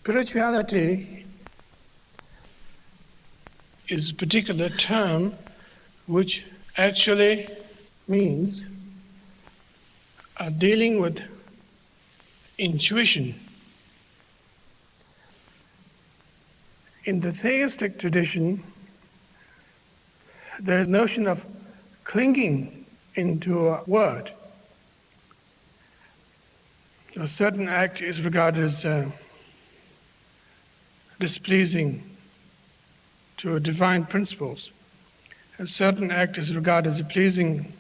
Spirituality is a particular term which actually means dealing with intuition. In the theistic tradition, there is a notion of clinging into a word. A certain act is regarded as displeasing to divine principles. A certain act is regarded as pleasing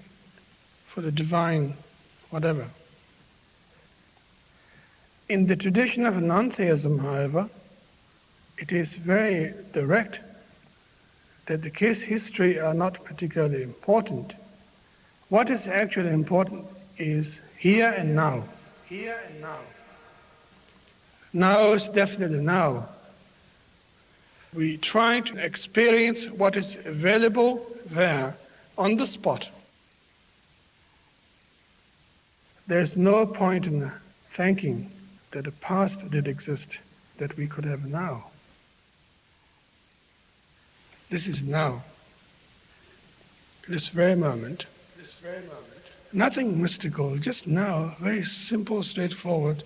for the divine whatever. In the tradition of non-theism, however, it is very direct that the case history are not particularly important. What is actually important is here and now. Here and now. Now is definitely now. We try to experience what is available there on the spot. There's no point in thinking that the past did exist that we could have now. This is now. This very moment. Nothing mystical, just now, very simple, straightforward.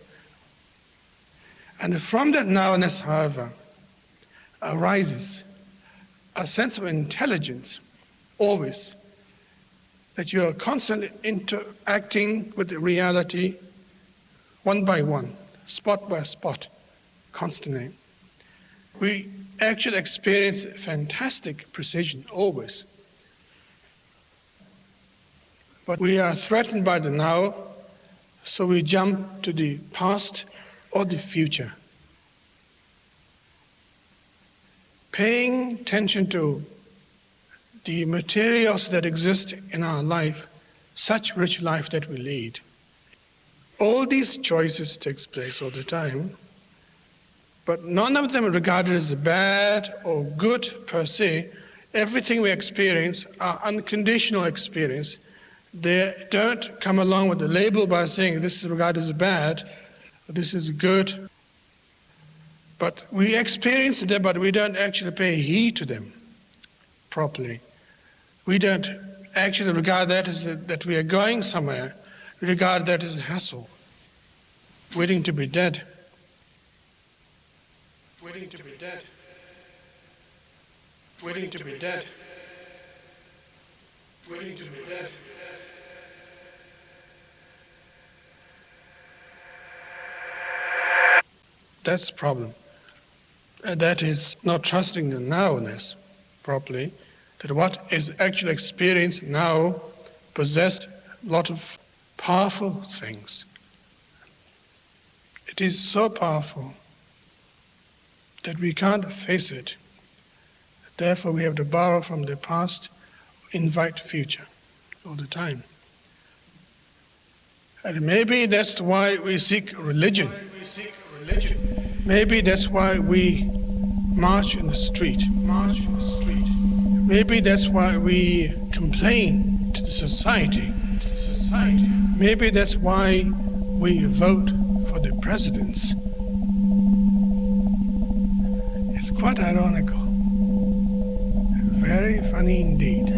And from that nowness, however, arises a sense of intelligence, always, that you are constantly interacting with the reality one by one, spot by spot, constantly. We actually experience fantastic precision, always. But we are threatened by the now, so we jump to the past or the future. Paying attention to the materials that exist in our life, such rich life that we lead. All these choices takes place all the time, but none of them are regarded as bad or good per se. Everything we experience are unconditional experience. They don't come along with a label by saying this is regarded as bad, or this is good. But we experience them, but we don't actually pay heed to them properly. We don't actually regard that as that we are going somewhere. We regard that as a hassle, waiting to be dead. Waiting to be dead. Waiting to be dead. Waiting to be dead. That's the problem. And that is not trusting the nowness properly, that what is actually experienced now possessed a lot of powerful things. It is so powerful that we can't face it. Therefore, we have to borrow from the past, invite future all the time. And maybe that's why we seek religion. Maybe that's why we march in the street. Maybe that's why we complain to the society. Maybe that's why we vote for the presidents. It's quite ironical. Very funny indeed.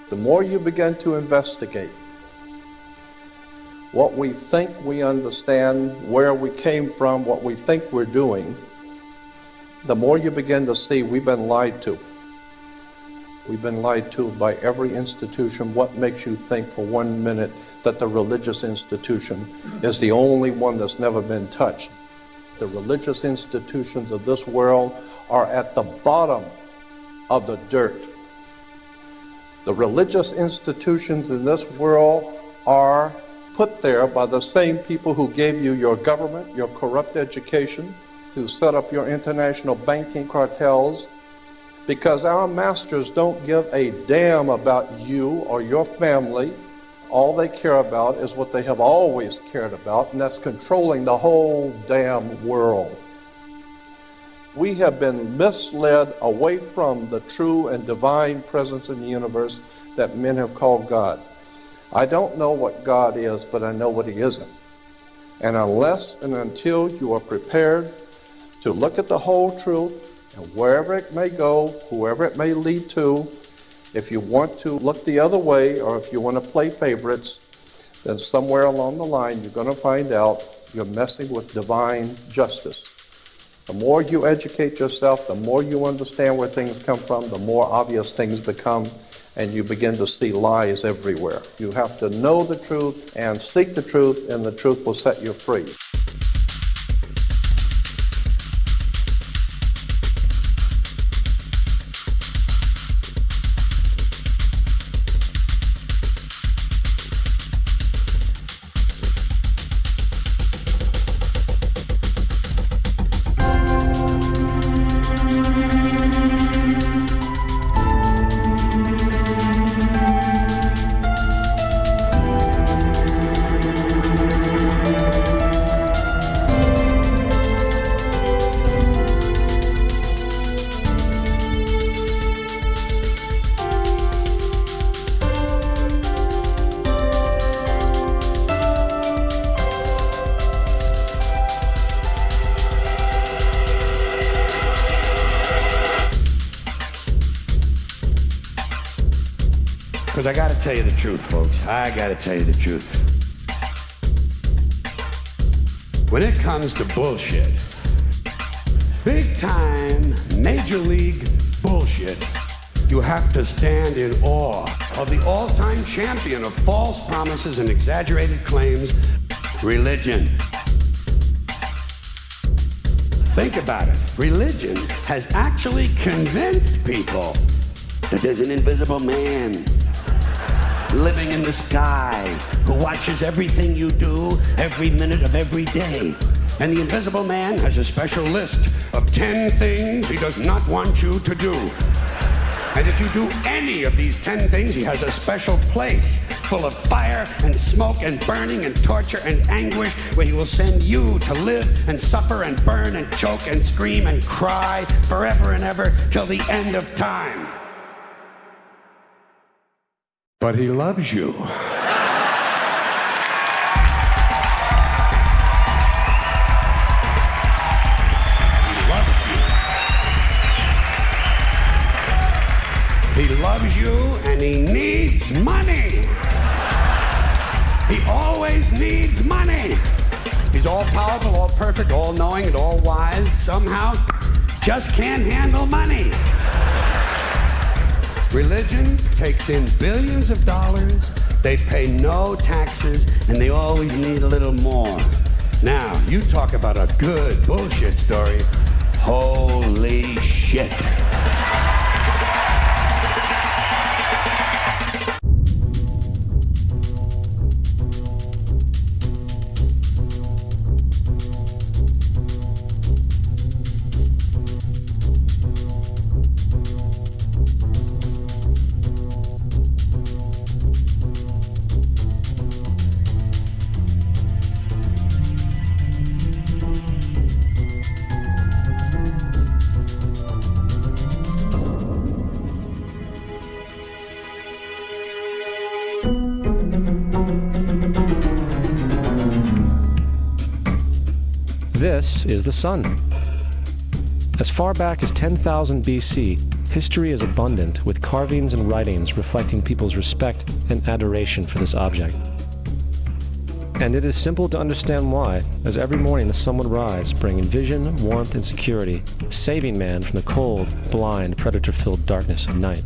The more you begin to investigate what we think we understand, where we came from, what we think we're doing, the more you begin to see we've been lied to. We've been lied to by every institution. What makes you think for 1 minute that the religious institution is the only one that's never been touched? The religious institutions of this world are at the bottom of the dirt. The religious institutions in this world are put there by the same people who gave you your government, your corrupt education, who set up your international banking cartels, because our masters don't give a damn about you or your family. All they care about is what they have always cared about, and that's controlling the whole damn world. We have been misled away from the true and divine presence in the universe that men have called God. I don't know what God is, but I know what He isn't. And unless and until you are prepared to look at the whole truth, and wherever it may go, whoever it may lead to, if you want to look the other way, or if you want to play favorites, then somewhere along the line you're going to find out you're messing with divine justice. The more you educate yourself, the more you understand where things come from, the more obvious things become, and you begin to see lies everywhere. You have to know the truth and seek the truth, and the truth will set you free. Because I got to tell you the truth, folks. I got to tell you the truth. When it comes to bullshit, big time, major league bullshit, you have to stand in awe of the all-time champion of false promises and exaggerated claims, religion. Think about it. Religion has actually convinced people that there's an invisible man living in the sky who watches everything you do every minute of every day. And the invisible man has a special list of 10 things he does not want you to do. And if you do any of these 10 things, he has a special place full of fire and smoke and burning and torture and anguish where he will send you to live and suffer and burn and choke and scream and cry forever and ever till the end of time. But he loves you. He loves you. He loves you and he needs money. He always needs money. He's all powerful, all perfect, all knowing, and all wise. Somehow, just can't handle money. Religion takes in billions of dollars, they pay no taxes, and they always need a little more. Now, you talk about a good bullshit story. Holy shit. This is the sun. As far back as 10,000 BC, history is abundant with carvings and writings reflecting people's respect and adoration for this object. And it is simple to understand why, as every morning the sun would rise, bringing vision, warmth, and security, saving man from the cold, blind, predator-filled darkness of night.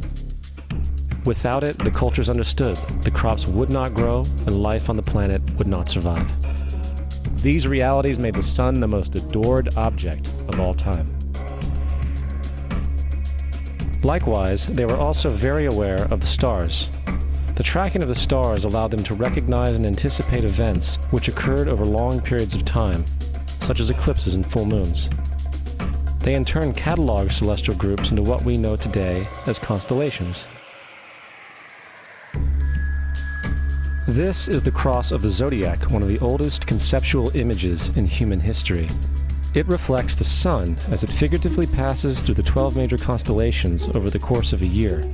Without it, the cultures understood, the crops would not grow, and life on the planet would not survive. These realities made the sun the most adored object of all time. Likewise, they were also very aware of the stars. The tracking of the stars allowed them to recognize and anticipate events which occurred over long periods of time, such as eclipses and full moons. They in turn cataloged celestial groups into what we know today as constellations. This is the cross of the zodiac, one of the oldest conceptual images in human history. It reflects the sun as it figuratively passes through the 12 major constellations over the course of a year.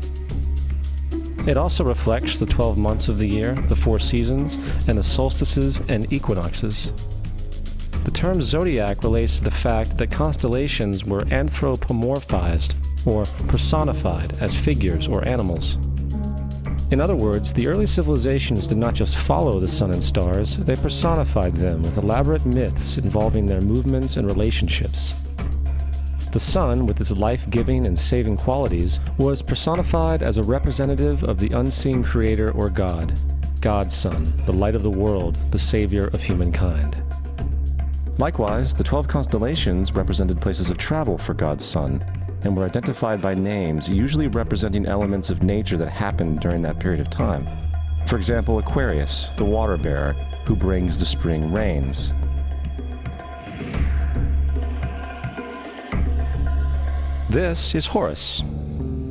It also reflects the 12 months of the year, the 4 seasons, and the solstices and equinoxes. The term zodiac relates to the fact that constellations were anthropomorphized, or personified, as figures or animals. In other words, the early civilizations did not just follow the sun and stars, they personified them with elaborate myths involving their movements and relationships. The sun, with its life-giving and saving qualities, was personified as a representative of the unseen creator or God, God's Son, the light of the world, the savior of humankind. Likewise, the 12 constellations represented places of travel for God's Son, and were identified by names, usually representing elements of nature that happened during that period of time. For example, Aquarius, the water bearer, who brings the spring rains. This is Horus.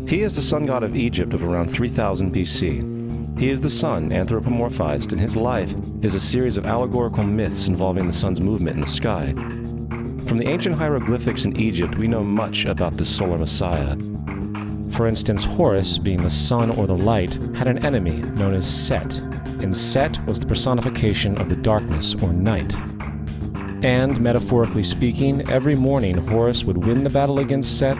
He is the sun god of Egypt of around 3000 BC. He is the sun anthropomorphized, and his life is a series of allegorical myths involving the sun's movement in the sky. From the ancient hieroglyphics in Egypt, we know much about this solar messiah. For instance, Horus, being the sun or the light, had an enemy known as Set, and Set was the personification of the darkness or night. And, metaphorically speaking, every morning Horus would win the battle against Set,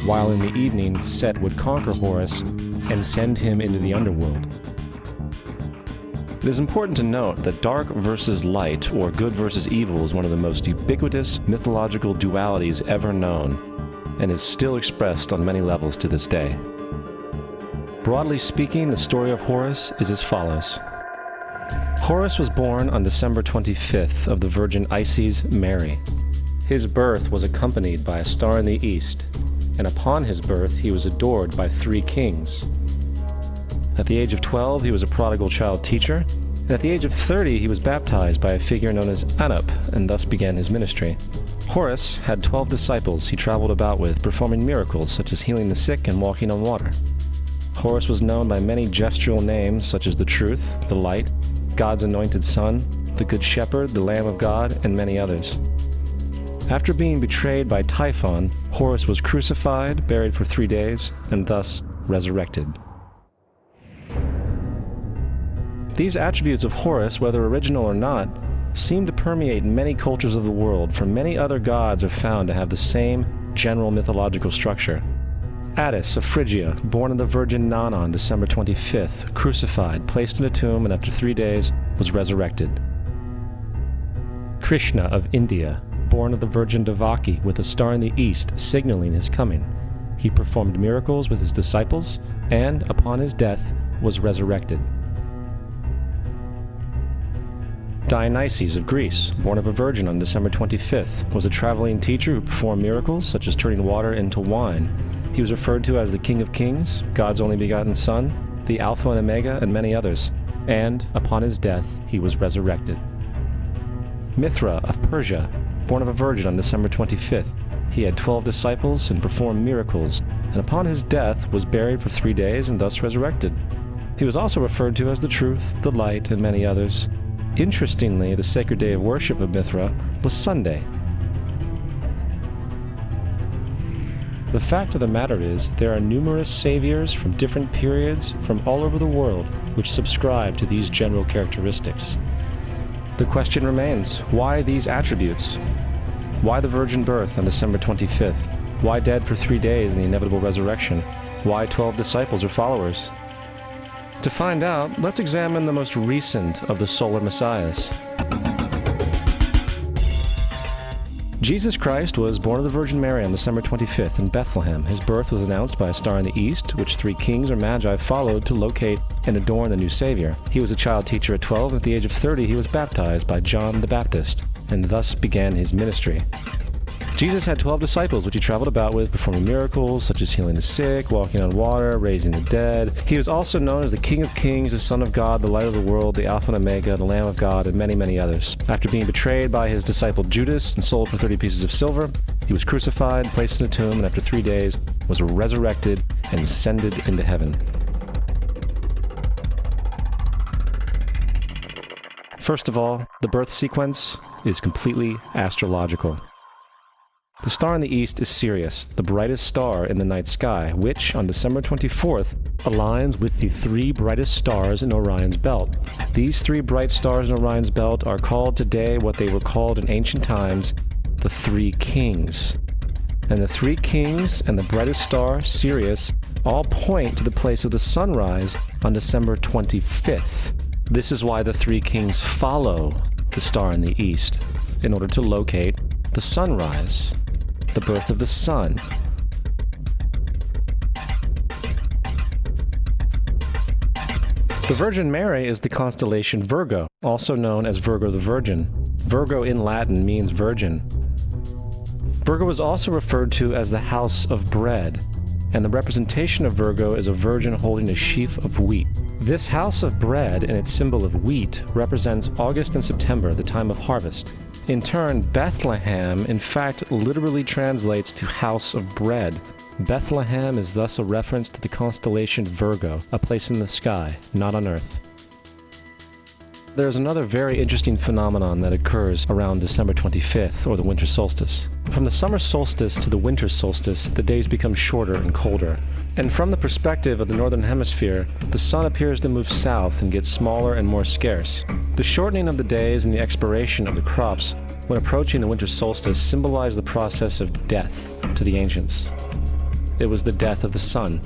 while in the evening Set would conquer Horus and send him into the underworld. It is important to note that dark versus light, or good versus evil, is one of the most ubiquitous mythological dualities ever known, and is still expressed on many levels to this day. Broadly speaking, the story of Horus is as follows. Horus was born on December 25th of the Virgin Isis Mary. His birth was accompanied by a star in the east, and upon his birth he was adored by 3 kings. At the age of 12, he was a prodigal child teacher, and at the age of 30, he was baptized by a figure known as Anup, and thus began his ministry. Horus had 12 disciples he traveled about with, performing miracles such as healing the sick and walking on water. Horus was known by many gestural names such as the Truth, the Light, God's Anointed Son, the Good Shepherd, the Lamb of God, and many others. After being betrayed by Typhon, Horus was crucified, buried for 3 days, and thus resurrected. These attributes of Horus, whether original or not, seem to permeate many cultures of the world, for many other gods are found to have the same general mythological structure. Attis of Phrygia, born of the Virgin Nana on December 25th, crucified, placed in a tomb, and after 3 days was resurrected. Krishna of India, born of the Virgin Devaki, with a star in the east signaling his coming. He performed miracles with his disciples, and, upon his death, was resurrected. Dionysius of Greece, born of a virgin on December 25th, was a traveling teacher who performed miracles such as turning water into wine. He was referred to as the King of Kings, God's only begotten Son, the Alpha and Omega, and many others. And, upon his death, he was resurrected. Mithra of Persia, born of a virgin on December 25th, he had 12 disciples and performed miracles, and upon his death was buried for 3 days and thus resurrected. He was also referred to as the Truth, the Light, and many others. Interestingly, the sacred day of worship of Mithra was Sunday. The fact of the matter is, there are numerous saviors from different periods from all over the world which subscribe to these general characteristics. The question remains, why these attributes? Why the virgin birth on December 25th? Why dead for 3 days in the inevitable resurrection? Why 12 disciples or followers? To find out, let's examine the most recent of the solar messiahs. Jesus Christ was born of the Virgin Mary on December 25th in Bethlehem. His birth was announced by a star in the east, which 3 kings or magi followed to locate and adorn the new Savior. He was a child teacher at 12, and at the age of 30 he was baptized by John the Baptist, and thus began his ministry. Jesus had 12 disciples, which he traveled about with, performing miracles such as healing the sick, walking on water, raising the dead. He was also known as the King of Kings, the Son of God, the Light of the World, the Alpha and Omega, the Lamb of God, and many, many others. After being betrayed by his disciple Judas and sold for 30 pieces of silver, he was crucified, placed in a tomb, and after 3 days was resurrected and ascended into heaven. First of all, the birth sequence is completely astrological. The star in the east is Sirius, the brightest star in the night sky, which, on December 24th, aligns with the 3 brightest stars in Orion's belt. These 3 bright stars in Orion's belt are called today what they were called in ancient times, the 3 kings. And the 3 kings and the brightest star, Sirius, all point to the place of the sunrise on December 25th. This is why the 3 kings follow the star in the east, in order to locate the sunrise, the birth of the sun. The Virgin Mary is the constellation Virgo, also known as Virgo the Virgin. Virgo in Latin means virgin. Virgo is also referred to as the house of bread, and the representation of Virgo is a virgin holding a sheaf of wheat. This house of bread and its symbol of wheat represents August and September, the time of harvest. In turn, Bethlehem, in fact, literally translates to house of bread. Bethlehem is thus a reference to the constellation Virgo, a place in the sky, not on earth. There's another very interesting phenomenon that occurs around December 25th, or the winter solstice. From the summer solstice to the winter solstice, the days become shorter and colder. And from the perspective of the northern hemisphere, the sun appears to move south and get smaller and more scarce. The shortening of the days and the expiration of the crops when approaching the winter solstice symbolize the process of death to the ancients. It was the death of the sun.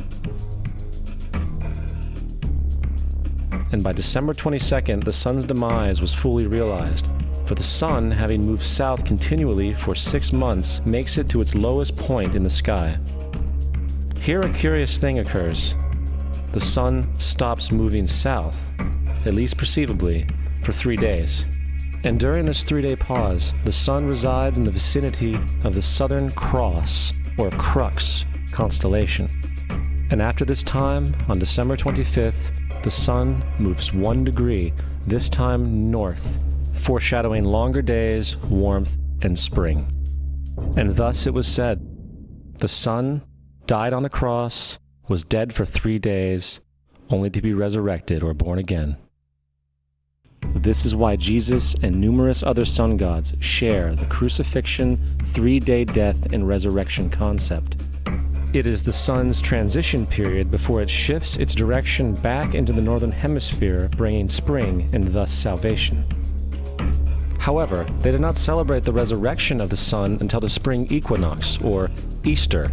And by December 22nd, the sun's demise was fully realized, for the sun, having moved south continually for 6 months, makes it to its lowest point in the sky. Here a curious thing occurs. The sun stops moving south, at least perceivably, for 3 days. And during this 3-day pause, the sun resides in the vicinity of the Southern Cross, or Crux, constellation. And after this time, on December 25th, the sun moves 1 degree, this time north, foreshadowing longer days, warmth, and spring. And thus it was said, the sun died on the cross, was dead for 3 days, only to be resurrected or born again. This is why Jesus and numerous other sun gods share the crucifixion, 3-day death, and resurrection concept. It is the sun's transition period before it shifts its direction back into the northern hemisphere, bringing spring and thus salvation. However, they did not celebrate the resurrection of the sun until the spring equinox, or Easter.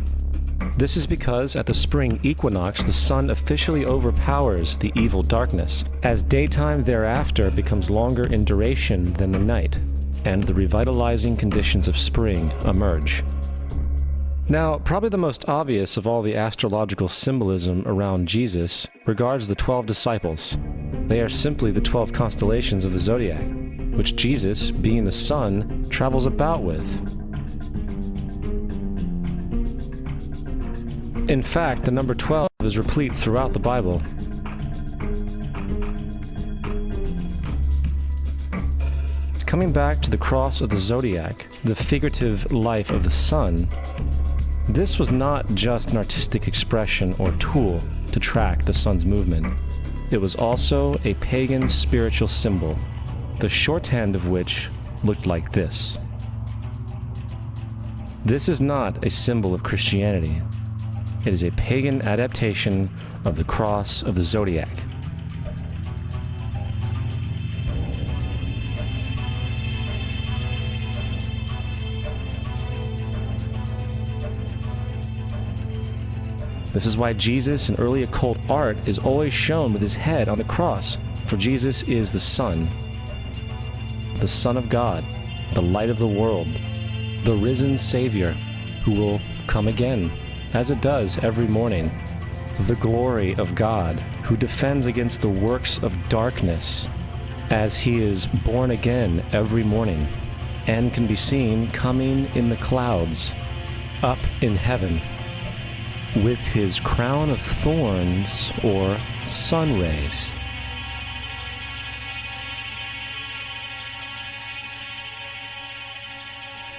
This is because at the spring equinox, the sun officially overpowers the evil darkness, as daytime thereafter becomes longer in duration than the night, and the revitalizing conditions of spring emerge. Now, probably the most obvious of all the astrological symbolism around Jesus regards the 12 disciples. They are simply the 12 constellations of the zodiac, which Jesus, being the sun, travels about with. In fact, the number 12 is replete throughout the Bible. Coming back to the cross of the zodiac, the figurative life of the sun, this was not just an artistic expression or tool to track the sun's movement. It was also a pagan spiritual symbol, the shorthand of which looked like this. This is not a symbol of Christianity. It is a pagan adaptation of the cross of the zodiac. This is why Jesus in early occult art is always shown with his head on the cross, for Jesus is the Son of God, the light of the world, the risen Savior who will come again, as it does every morning, the glory of God who defends against the works of darkness as he is born again every morning and can be seen coming in the clouds up in heaven with his crown of thorns or sun rays.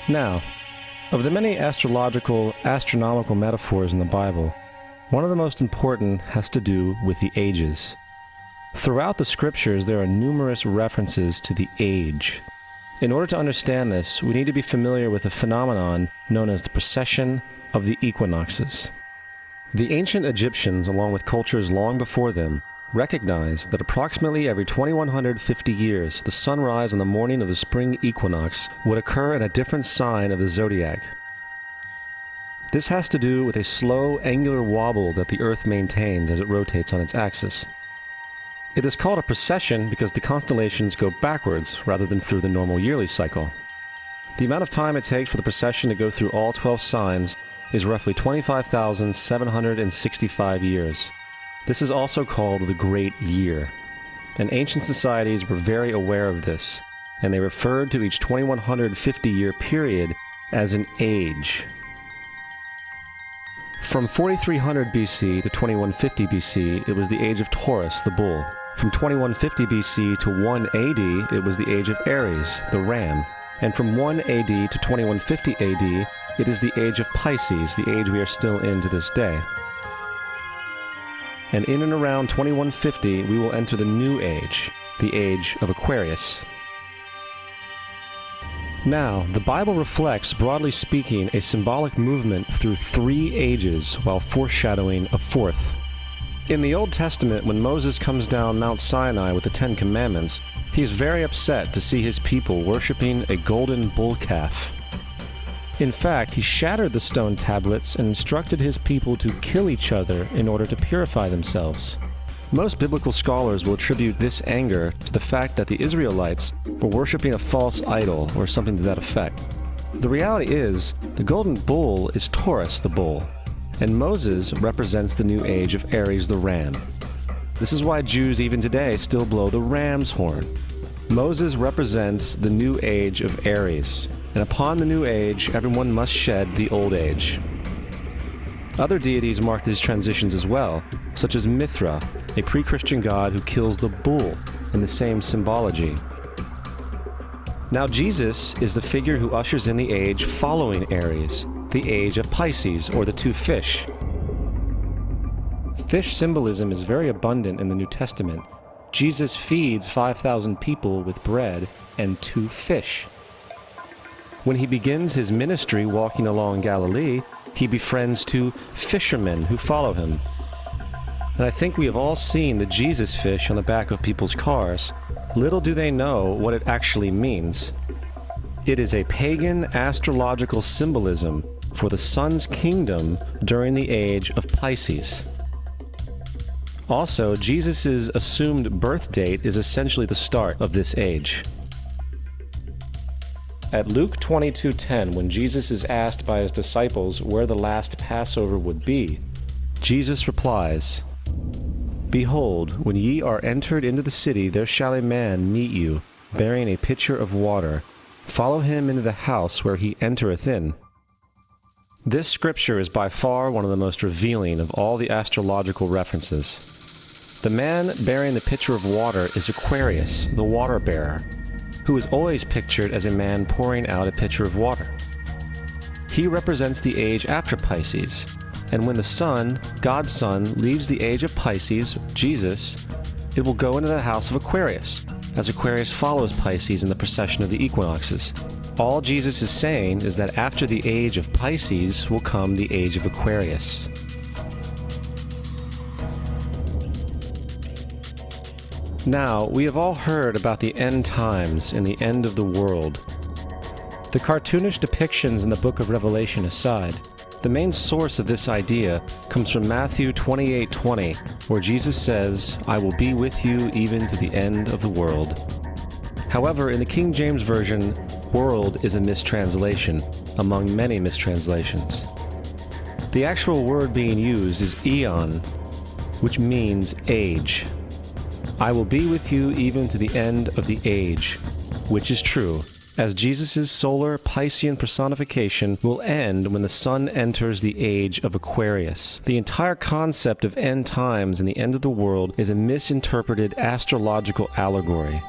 Now, of the many astronomical metaphors in the Bible, one of the most important has to do with the ages. Throughout the scriptures, there are numerous references to the age. In order to understand this, we need to be familiar with a phenomenon known as the precession of the equinoxes. The ancient Egyptians, along with cultures long before them, recognized that approximately every 2150 years, the sunrise on the morning of the spring equinox would occur in a different sign of the zodiac. This has to do with a slow, angular wobble that the Earth maintains as it rotates on its axis. It is called a precession because the constellations go backwards rather than through the normal yearly cycle. The amount of time it takes for the precession to go through all 12 signs is roughly 25,765 years. This is also called the Great Year, and ancient societies were very aware of this, and they referred to each 2150-year period as an age. From 4300 BC to 2150 BC, it was the age of Taurus, the bull. From 2150 BC to 1 AD, it was the age of Aries, the ram. And from 1 AD to 2150 AD, it is the age of Pisces, the age we are still in to this day. And in and around 2150, we will enter the new age, the age of Aquarius. Now, the Bible reflects, broadly speaking, a symbolic movement through 3 ages while foreshadowing a 4th. In the Old Testament, when Moses comes down Mount Sinai with the 10 Commandments, he is very upset to see his people worshiping a golden bull calf. In fact, he shattered the stone tablets and instructed his people to kill each other in order to purify themselves. Most biblical scholars will attribute this anger to the fact that the Israelites were worshiping a false idol or something to that effect. The reality is, the golden bull is Taurus the bull, and Moses represents the new age of Aries the ram. This is why Jews even today still blow the ram's horn. Moses represents the new age of Aries, and upon the new age, everyone must shed the old age. Other deities mark these transitions as well, such as Mithra, a pre-Christian god who kills the bull in the same symbology. Now Jesus is the figure who ushers in the age following Aries, the age of Pisces, or the 2 fish. Fish symbolism is very abundant in the New Testament. Jesus feeds 5,000 people with bread and 2 fish. When he begins his ministry walking along Galilee, he befriends 2 fishermen who follow him. And I think we have all seen the Jesus fish on the back of people's cars. Little do they know what it actually means. It is a pagan astrological symbolism for the sun's kingdom during the age of Pisces. Also, Jesus' assumed birth date is essentially the start of this age. At Luke 22:10, when Jesus is asked by his disciples where the last Passover would be, Jesus replies, "Behold, when ye are entered into the city, there shall a man meet you, bearing a pitcher of water. Follow him into the house where he entereth in." This scripture is by far one of the most revealing of all the astrological references. The man bearing the pitcher of water is Aquarius, the water bearer, who is always pictured as a man pouring out a pitcher of water. He represents the age after Pisces, and when the sun, God's Son, leaves the age of Pisces, Jesus, it will go into the house of Aquarius, as Aquarius follows Pisces in the precession of the equinoxes. All Jesus is saying is that after the age of Pisces will come the age of Aquarius. Now, we have all heard about the end times and the end of the world. The cartoonish depictions in the book of Revelation aside, The main source of this idea comes from Matthew 28:20, where Jesus says, "I will be with you even to the end of the world." However, in the King James Version, world is a mistranslation, among many mistranslations. The actual word being used is eon, which means age. I will be with you even to the end of the age, which is true, as Jesus' solar Piscean personification will end when the sun enters the age of Aquarius. The entire concept of end times and the end of the world is a misinterpreted astrological allegory.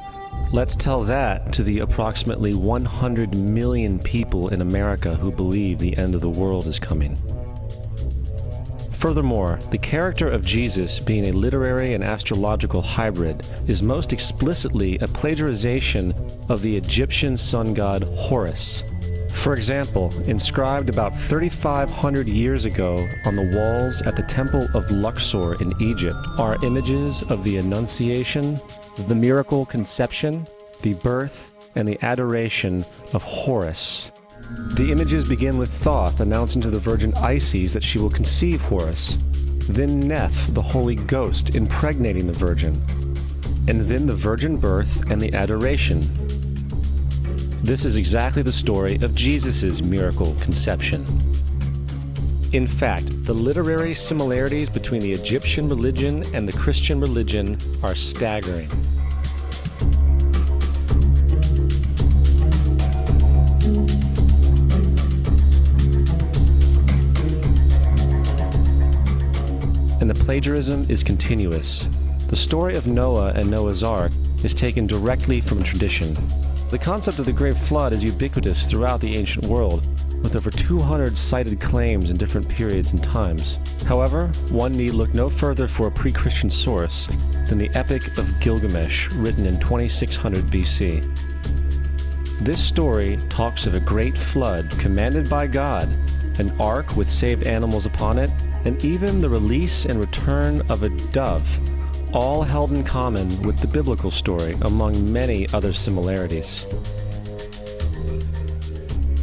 Let's tell that to the approximately 100 million people in America who believe the end of the world is coming. Furthermore, the character of Jesus being a literary and astrological hybrid is most explicitly a plagiarization of the Egyptian sun god Horus. For example, inscribed about 3,500 years ago on the walls at the Temple of Luxor in Egypt are images of the Annunciation, the miracle conception, the birth, and the adoration of Horus. The images begin with Thoth announcing to the Virgin Isis that she will conceive Horus, then Neph, the Holy Ghost, impregnating the Virgin, and then the virgin birth and the adoration. This is exactly the story of Jesus' miracle conception. In fact, the literary similarities between the Egyptian religion and the Christian religion are staggering. And the plagiarism is continuous. The story of Noah and Noah's Ark is taken directly from tradition. The concept of the Great Flood is ubiquitous throughout the ancient world, with over 200 cited claims in different periods and times. However, one need look no further for a pre-Christian source than the Epic of Gilgamesh, written in 2600 BC. This story talks of a great flood commanded by God, an ark with saved animals upon it, and even the release and return of a dove, all held in common with the biblical story, among many other similarities.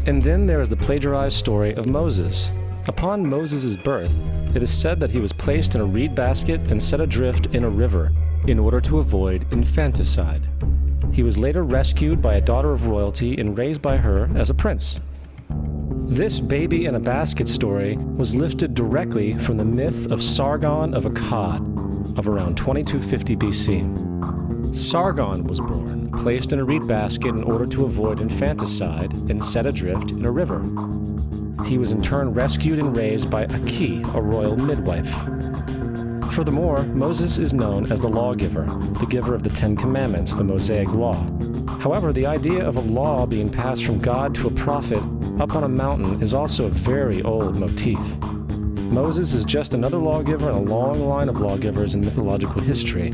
And then there is the plagiarized story of Moses. Upon Moses' birth, it is said that he was placed in a reed basket and set adrift in a river in order to avoid infanticide. He was later rescued by a daughter of royalty and raised by her as a prince. This baby in a basket story was lifted directly from the myth of Sargon of Akkad of around 2250 BC. Sargon was born, placed in a reed basket in order to avoid infanticide, and set adrift in a river. He was in turn rescued and raised by Aki, a royal midwife. Furthermore, Moses is known as the lawgiver, the giver of the Ten Commandments, the Mosaic Law. However, the idea of a law being passed from God to a prophet up on a mountain is also a very old motif. Moses is just another lawgiver in a long line of lawgivers in mythological history.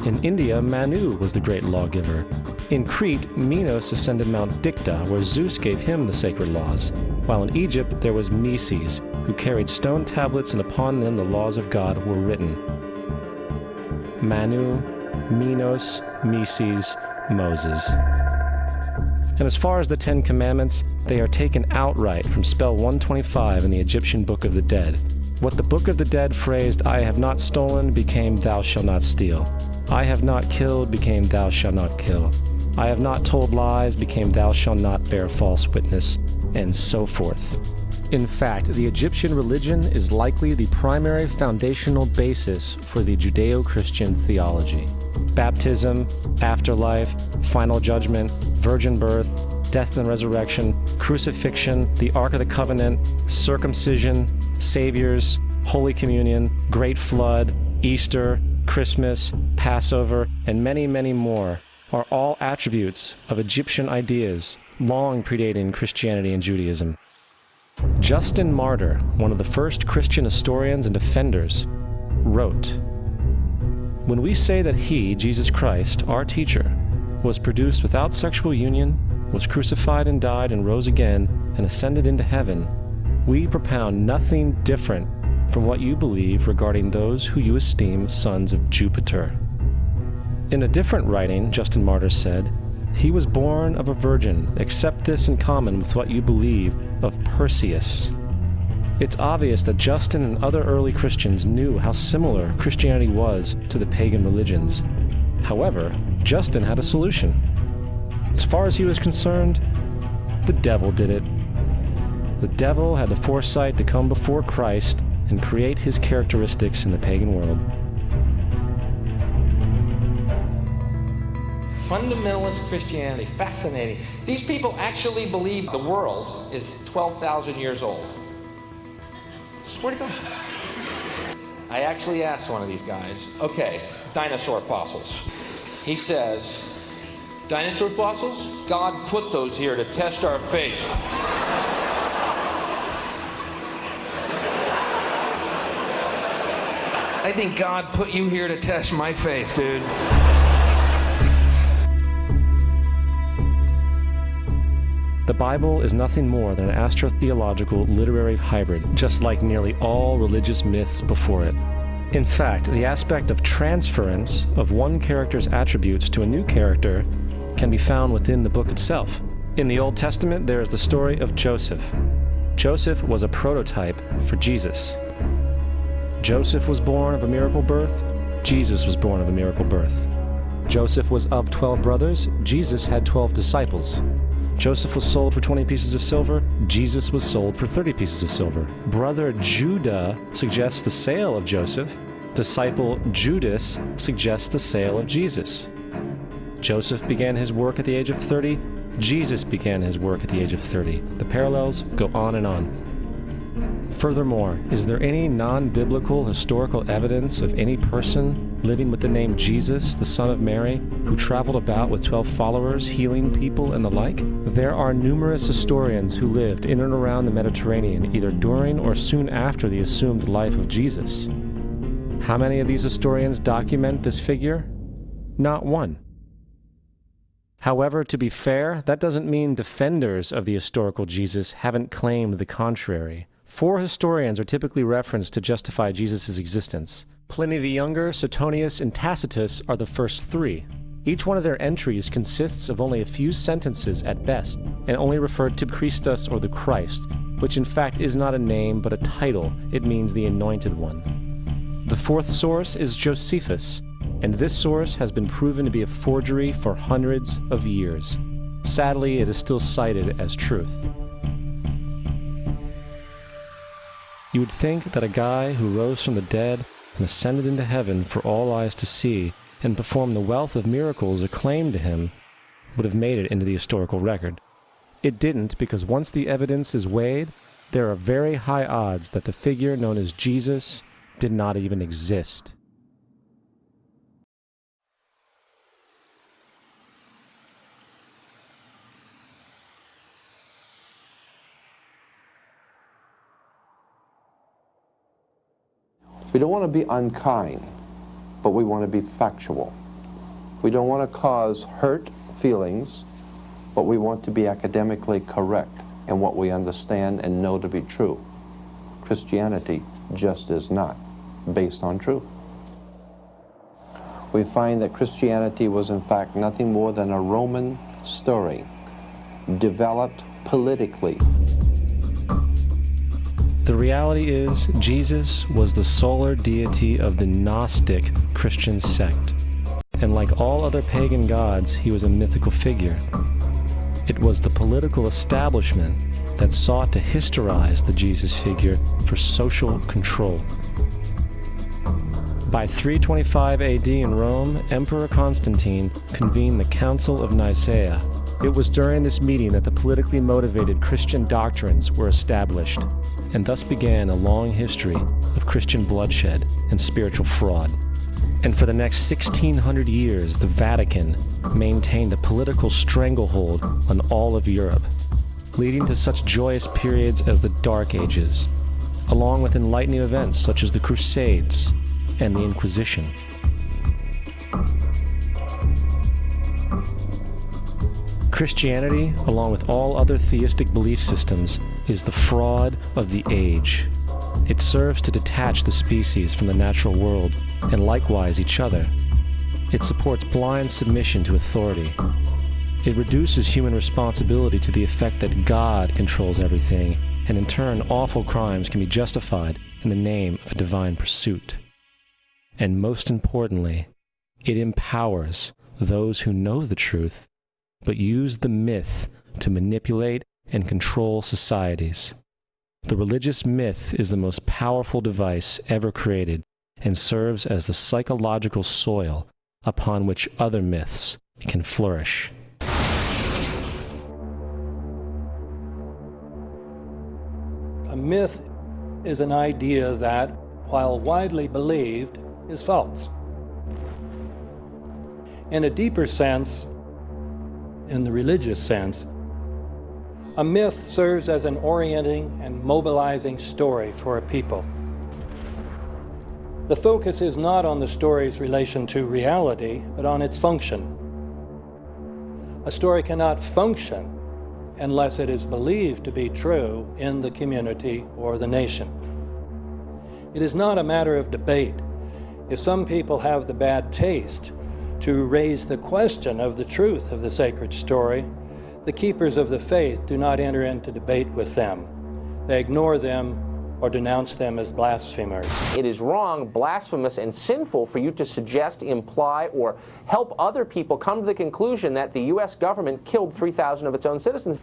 In India, Manu was the great lawgiver. In Crete, Minos ascended Mount Dicta, where Zeus gave him the sacred laws, while in Egypt there was Meses, who carried stone tablets and upon them the laws of God were written. Manu, Minos, Meses, Moses. And as far as the Ten Commandments, they are taken outright from spell 125 in the Egyptian Book of the Dead. What the Book of the Dead phrased, "I have not stolen," became "Thou shalt not steal." "I have not killed," became "Thou shalt not kill." "I have not told lies," became "Thou shalt not bear false witness," and so forth. In fact, the Egyptian religion is likely the primary foundational basis for the Judeo-Christian theology. Baptism, afterlife, final judgment, virgin birth, death and resurrection, crucifixion, the Ark of the Covenant, circumcision, saviors, Holy Communion, Great Flood, Easter, Christmas, Passover, and many, many more are all attributes of Egyptian ideas long predating Christianity and Judaism. Justin Martyr, one of the first Christian historians and defenders, wrote, "When we say that he, Jesus Christ, our teacher, was produced without sexual union, was crucified and died and rose again and ascended into heaven, we propound nothing different from what you believe regarding those who you esteem sons of Jupiter." In a different writing, Justin Martyr said, "He was born of a virgin, except this in common with what you believe of Perseus." It's obvious that Justin and other early Christians knew how similar Christianity was to the pagan religions. However, Justin had a solution. As far as he was concerned, the devil did it. The devil had the foresight to come before Christ and create his characteristics in the pagan world. Fundamentalist Christianity, fascinating. These people actually believe the world is 12,000 years old. Swear to God. I actually asked one of these guys, okay, dinosaur fossils. He says, dinosaur fossils? God put those here to test our faith. I think God put you here to test my faith, dude. The Bible is nothing more than an astrotheological literary hybrid, just like nearly all religious myths before it. In fact, the aspect of transference of one character's attributes to a new character can be found within the book itself. In the Old Testament, there is the story of Joseph. Joseph was a prototype for Jesus. Joseph was born of a miracle birth. Jesus was born of a miracle birth. Joseph was of 12 brothers. Jesus had 12 disciples. Joseph was sold for 20 pieces of silver. Jesus was sold for 30 pieces of silver. Brother Judah suggests the sale of Joseph. Disciple Judas suggests the sale of Jesus. Joseph began his work at the age of 30. Jesus began his work at the age of 30. The parallels go on and on. Furthermore, is there any non-biblical historical evidence of any person living with the name Jesus, the son of Mary, who traveled about with 12 followers, healing people and the like? There are numerous historians who lived in and around the Mediterranean, either during or soon after the assumed life of Jesus. How many of these historians document this figure? Not one. However, to be fair, that doesn't mean defenders of the historical Jesus haven't claimed the contrary. 4 historians are typically referenced to justify Jesus' existence. Pliny the Younger, Suetonius, and Tacitus are the first 3. Each one of their entries consists of only a few sentences at best, and only referred to Christus or the Christ, which in fact is not a name but a title. It means the Anointed One. The 4th source is Josephus, and this source has been proven to be a forgery for hundreds of years. Sadly, it is still cited as truth. You would think that a guy who rose from the dead and ascended into heaven for all eyes to see and performed the wealth of miracles acclaimed to him would have made it into the historical record. It didn't, because once the evidence is weighed, there are very high odds that the figure known as Jesus did not even exist. We don't want to be unkind, but we want to be factual. We don't want to cause hurt feelings, but we want to be academically correct in what we understand and know to be true. Christianity just is not based on truth. We find that Christianity was in fact nothing more than a Roman story, developed politically. The reality is, Jesus was the solar deity of the Gnostic Christian sect, and like all other pagan gods, he was a mythical figure. It was the political establishment that sought to historize the Jesus figure for social control. By 325 AD in Rome, Emperor Constantine convened the Council of Nicaea. It was during this meeting that the politically motivated Christian doctrines were established, and thus began a long history of Christian bloodshed and spiritual fraud. And for the next 1600 years, the Vatican maintained a political stranglehold on all of Europe, leading to such joyous periods as the Dark Ages, along with enlightening events such as the Crusades and the Inquisition. Christianity, along with all other theistic belief systems, is the fraud of the age. It serves to detach the species from the natural world, and likewise each other. It supports blind submission to authority. It reduces human responsibility to the effect that God controls everything, and in turn awful crimes can be justified in the name of a divine pursuit. And most importantly, it empowers those who know the truth, but use the myth to manipulate and control societies. The religious myth is the most powerful device ever created and serves as the psychological soil upon which other myths can flourish. A myth is an idea that, while widely believed, is false. In a deeper sense, in the religious sense, a myth serves as an orienting and mobilizing story for a people. The focus is not on the story's relation to reality, but on its function. A story cannot function unless it is believed to be true in the community or the nation. It is not a matter of debate. If some people have the bad taste to raise the question of the truth of the sacred story, the keepers of the faith do not enter into debate with them. They ignore them or denounce them as blasphemers. It is wrong, blasphemous, and sinful for you to suggest, imply, or help other people come to the conclusion that the U.S. government killed 3,000 of its own citizens.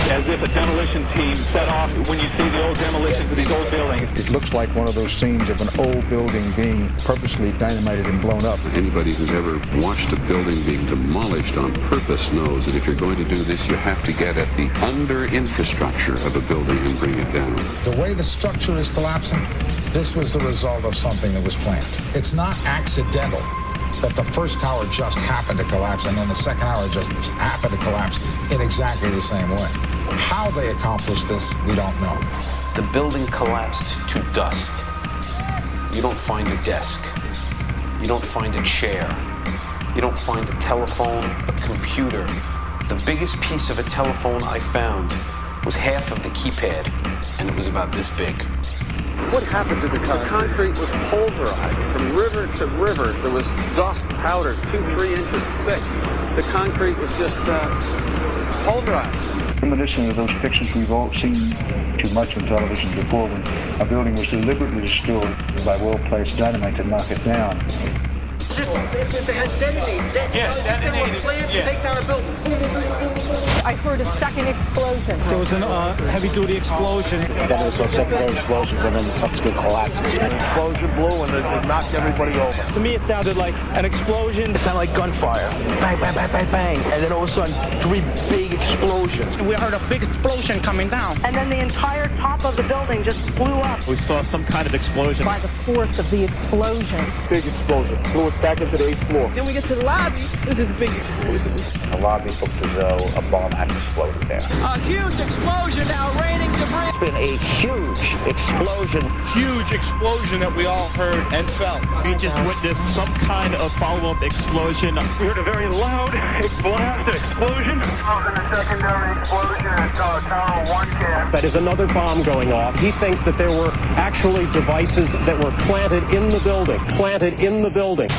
As if a demolition team set off when you see the old demolitions of these old buildings. It looks like one of those scenes of an old building being purposely dynamited and blown up. Anybody who's ever watched a building being demolished on purpose knows that if you're going to do this, you have to get at the under-infrastructure of a building and bring it down. The way the structure is collapsing, this was the result of something that was planned. It's not accidental that the first tower just happened to collapse and then the second tower just happened to collapse in exactly the same way. How they accomplished this, we don't know. The building collapsed to dust. You don't find a desk. You don't find a chair. You don't find a telephone, a computer. The biggest piece of a telephone I found was half of the keypad, and it was about this big. What happened to the concrete? The concrete was pulverized from river to river. There was dust powder 2-3 inches thick. The concrete was just pulverized. Reminiscent of those pictures we've all seen too much on television before, when a building was deliberately destroyed by well-placed dynamite to knock it down. If they had detonated, they were planned to take down a building. Boom, boom, boom, boom, boom. I heard a second explosion. There was a heavy-duty explosion. Then there was some secondary explosions and then subsequent collapses. An explosion blew and it knocked everybody over. To me, it sounded like an explosion. It sounded like gunfire. Bang, bang, bang, bang, bang. And then all of a sudden, 3 big explosions. We heard a big explosion coming down. And then the entire top of the building just blew up. We saw some kind of explosion. By the force of the explosions. Big explosion. Blew us back into the 8th floor. Then we get to the lobby. There's this big explosion. The lobby looked as though a bomb had exploded there. A huge explosion now raining debris. It's been a huge explosion. Huge explosion that we all heard and felt. We just witnessed some kind of follow-up explosion. We heard a very loud blast explosion. The secondary explosion at Tower 1 camp. That is another bomb going off. He thinks that there were actually devices that were planted in the building. Planted in the building.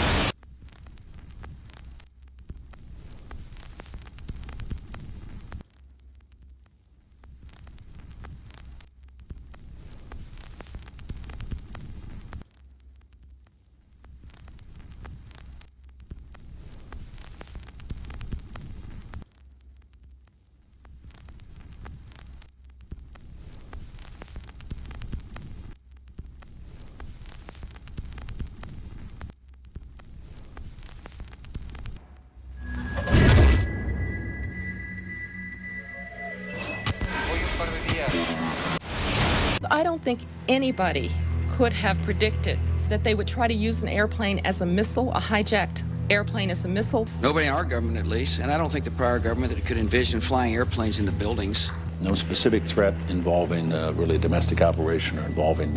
I don't think anybody could have predicted that they would try to use an airplane as a missile, a hijacked airplane as a missile. Nobody in our government, at least, and I don't think the prior government that could envision flying airplanes into buildings. No specific threat involving really domestic operation or involving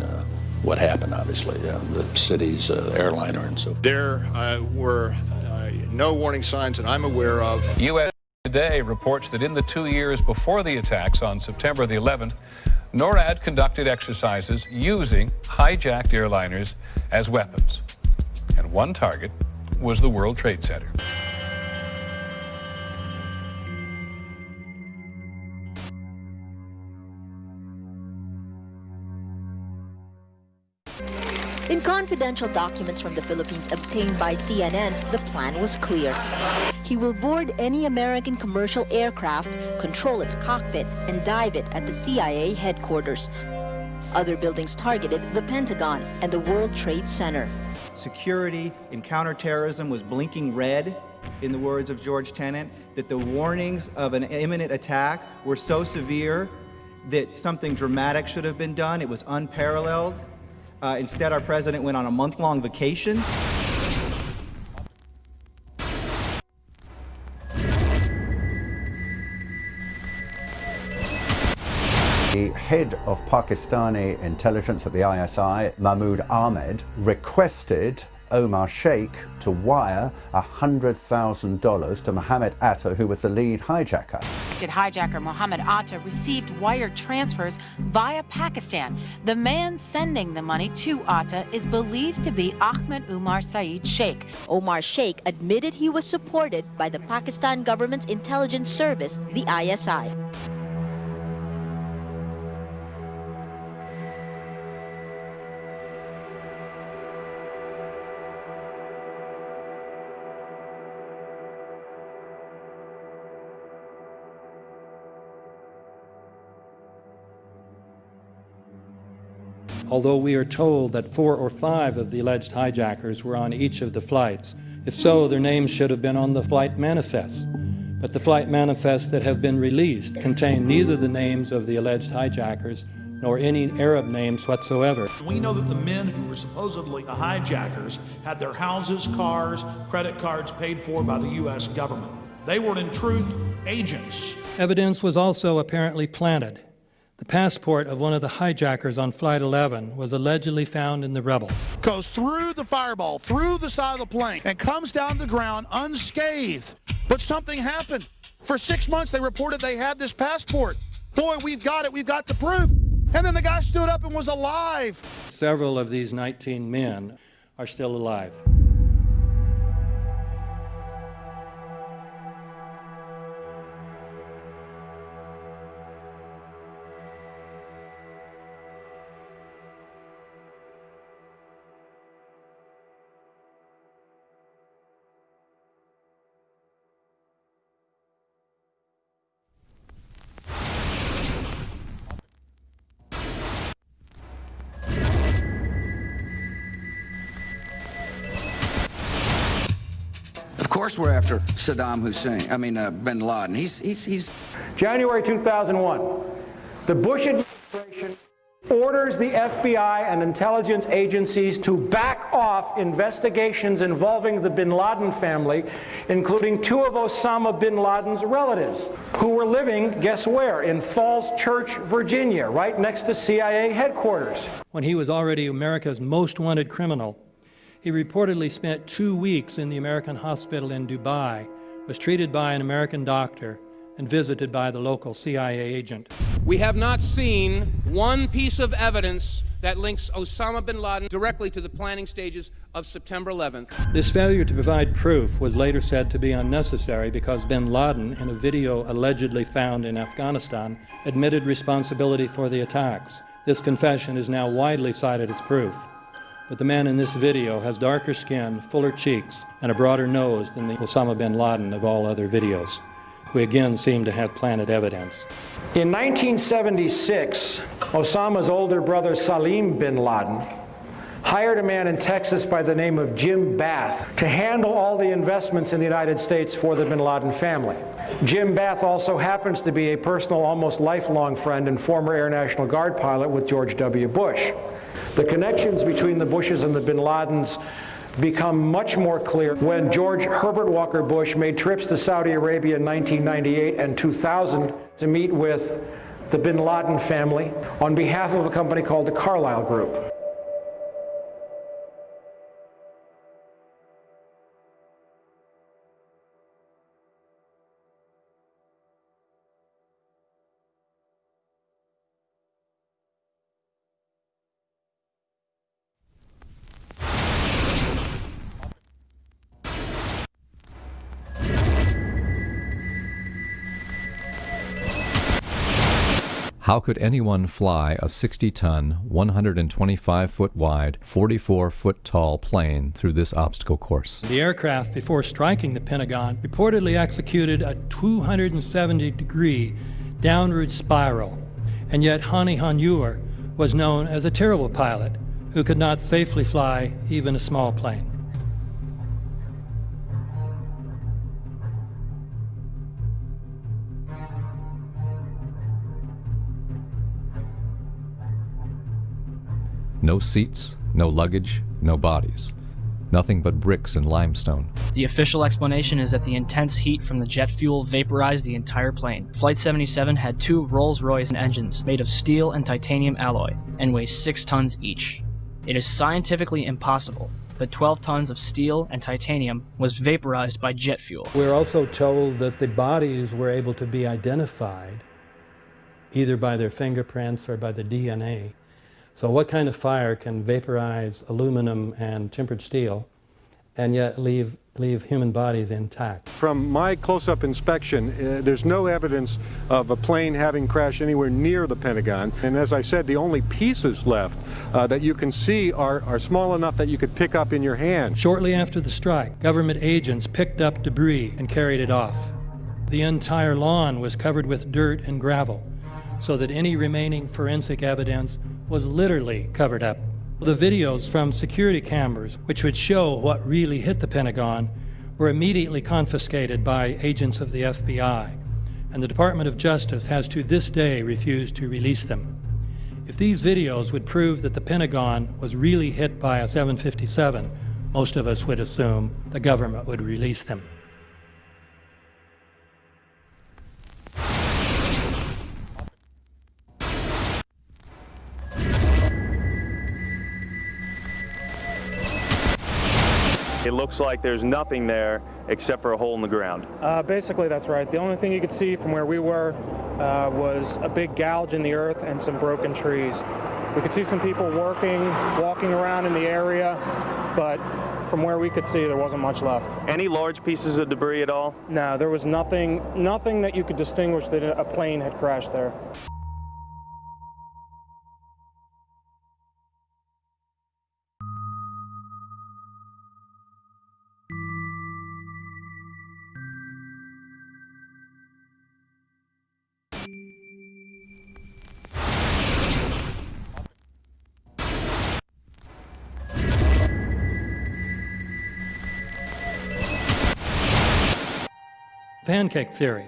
what happened, obviously, the city's airliner and so forth. There were no warning signs that I'm aware of. U.S. Today reports that in the 2 years before the attacks on September the 11th, NORAD conducted exercises using hijacked airliners as weapons. And one target was the World Trade Center. In confidential documents from the Philippines obtained by CNN, the plan was clear. He will board any American commercial aircraft, control its cockpit, and dive it at the CIA headquarters. Other buildings targeted the Pentagon and the World Trade Center. Security in counterterrorism was blinking red, in the words of George Tenet, that the warnings of an imminent attack were so severe that something dramatic should have been done. It was unparalleled. Instead, our president went on a month-long vacation. The head of Pakistani intelligence at the ISI, Mahmoud Ahmed, requested Omar Sheikh to wire $100,000 to Mohammed Atta, who was the lead hijacker. Hijacker Mohammed Atta received wire transfers via Pakistan. The man sending the money to Atta is believed to be Ahmed Umar Saeed Sheikh. Omar Sheikh admitted he was supported by the Pakistan government's intelligence service, the ISI. Although we are told that 4 or 5 of the alleged hijackers were on each of the flights. If so, their names should have been on the flight manifests. But the flight manifests that have been released contain neither the names of the alleged hijackers nor any Arab names whatsoever. We know that the men who were supposedly the hijackers had their houses, cars, credit cards paid for by the U.S. government. They were, in truth, agents. Evidence was also apparently planted. The passport of one of the hijackers on Flight 11 was allegedly found in the rubble. Goes through the fireball, through the side of the plane, and comes down to the ground unscathed. But something happened. For 6 months, they reported they had this passport. Boy, we've got it. We've got the proof. And then the guy stood up and was alive. Several of these 19 men are still alive. Of course we're after Saddam Hussein, bin Laden. He's January 2001, the Bush administration orders the FBI and intelligence agencies to back off investigations involving the bin Laden family, including 2 of Osama bin Laden's relatives, who were living, guess where, in Falls Church, Virginia, right next to CIA headquarters. When he was already America's most wanted criminal, he reportedly spent 2 weeks in the American hospital in Dubai, was treated by an American doctor, and visited by the local CIA agent. We have not seen one piece of evidence that links Osama bin Laden directly to the planning stages of September 11th. This failure to provide proof was later said to be unnecessary because bin Laden, in a video allegedly found in Afghanistan, admitted responsibility for the attacks. This confession is now widely cited as proof. But the man in this video has darker skin, fuller cheeks, and a broader nose than the Osama bin Laden of all other videos. We again seem to have planted evidence. In 1976, Osama's older brother Salim bin Laden hired a man in Texas by the name of Jim Bath to handle all the investments in the United States for the bin Laden family. Jim Bath also happens to be a personal, almost lifelong friend and former Air National Guard pilot with George W. Bush. The connections between the Bushes and the bin Ladens become much more clear when George Herbert Walker Bush made trips to Saudi Arabia in 1998 and 2000 to meet with the bin Laden family on behalf of a company called the Carlyle Group. How could anyone fly a 60-ton, 125-foot wide, 44-foot tall plane through this obstacle course? The aircraft, before striking the Pentagon, reportedly executed a 270-degree downward spiral, and yet Hani Hanjour was known as a terrible pilot who could not safely fly even a small plane. No seats, no luggage, no bodies. Nothing but bricks and limestone. The official explanation is that the intense heat from the jet fuel vaporized the entire plane. Flight 77 had 2 Rolls-Royce engines made of steel and titanium alloy and weigh 6 tons each. It is scientifically impossible that 12 tons of steel and titanium was vaporized by jet fuel. We're also told that the bodies were able to be identified either by their fingerprints or by the DNA. So what kind of fire can vaporize aluminum and tempered steel and yet leave human bodies intact? From my close-up inspection, there's no evidence of a plane having crashed anywhere near the Pentagon. And as I said, the only pieces left that you can see are small enough that you could pick up in your hand. Shortly after the strike, government agents picked up debris and carried it off. The entire lawn was covered with dirt and gravel, so that any remaining forensic evidence was literally covered up. The videos from security cameras, which would show what really hit the Pentagon, were immediately confiscated by agents of the FBI, and the Department of Justice has to this day refused to release them. If these videos would prove that the Pentagon was really hit by a 757, most of us would assume the government would release them. It looks like there's nothing there except for a hole in the ground. Basically, that's right. The only thing you could see from where we were was a big gouge in the earth and some broken trees. We could see some people walking around in the area, but from where we could see, there wasn't much left. Any large pieces of debris at all? No, there was nothing that you could distinguish that a plane had crashed there. Pancake theory,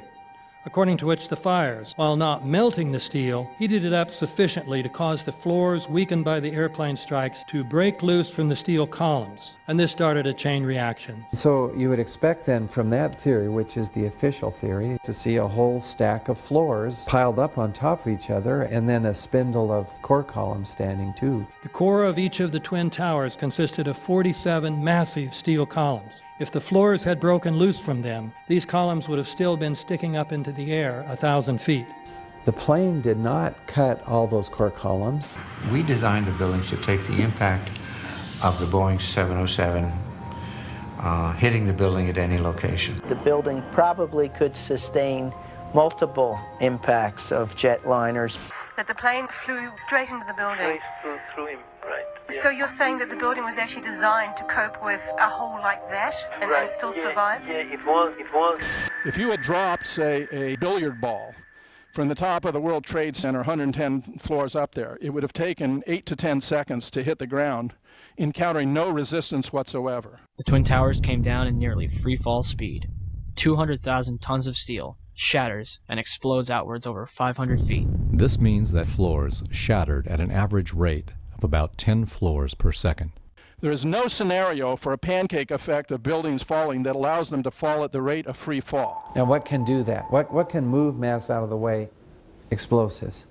according to which the fires, while not melting the steel, heated it up sufficiently to cause the floors weakened by the airplane strikes to break loose from the steel columns, and this started a chain reaction. So you would expect then from that theory, which is the official theory, to see a whole stack of floors piled up on top of each other and then a spindle of core columns standing too. The core of each of the twin towers consisted of 47 massive steel columns. If the floors had broken loose from them, these columns would have still been sticking up into the air 1,000 feet. The plane did not cut all those core columns. We designed the buildings to take the impact of the Boeing 707 hitting the building at any location. The building probably could sustain multiple impacts of jetliners. That the plane flew straight into the building. Through him, right. So you're saying that the building was actually designed to cope with a hole like that and still survive? Yeah, it was. If you had dropped, say, a billiard ball From the top of the World Trade Center, 110 floors up there, it would have taken 8 to 10 seconds to hit the ground, encountering no resistance whatsoever. The Twin Towers came down in nearly free fall speed. 200,000 tons of steel shatters and explodes outwards over 500 feet. This means that floors shattered at an average rate of about 10 floors per second. There is no scenario for a pancake effect of buildings falling that allows them to fall at the rate of free fall. Now what can do that? What can move mass out of the way? Explosives.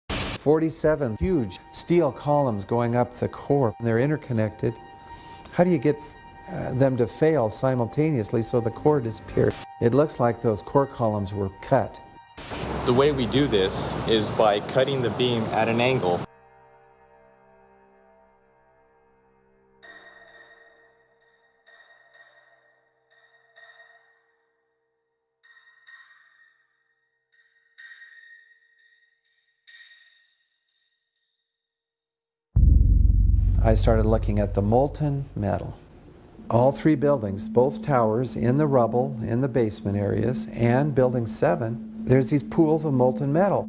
"47 huge steel columns going up the core. They're interconnected. How do you get them to fail simultaneously so the core disappears? It looks like those core columns were cut. The way we do this is by cutting the beam at an angle. I started looking at the molten metal. All three buildings, both towers, in the rubble, in the basement areas, and Building 7, there's these pools of molten metal.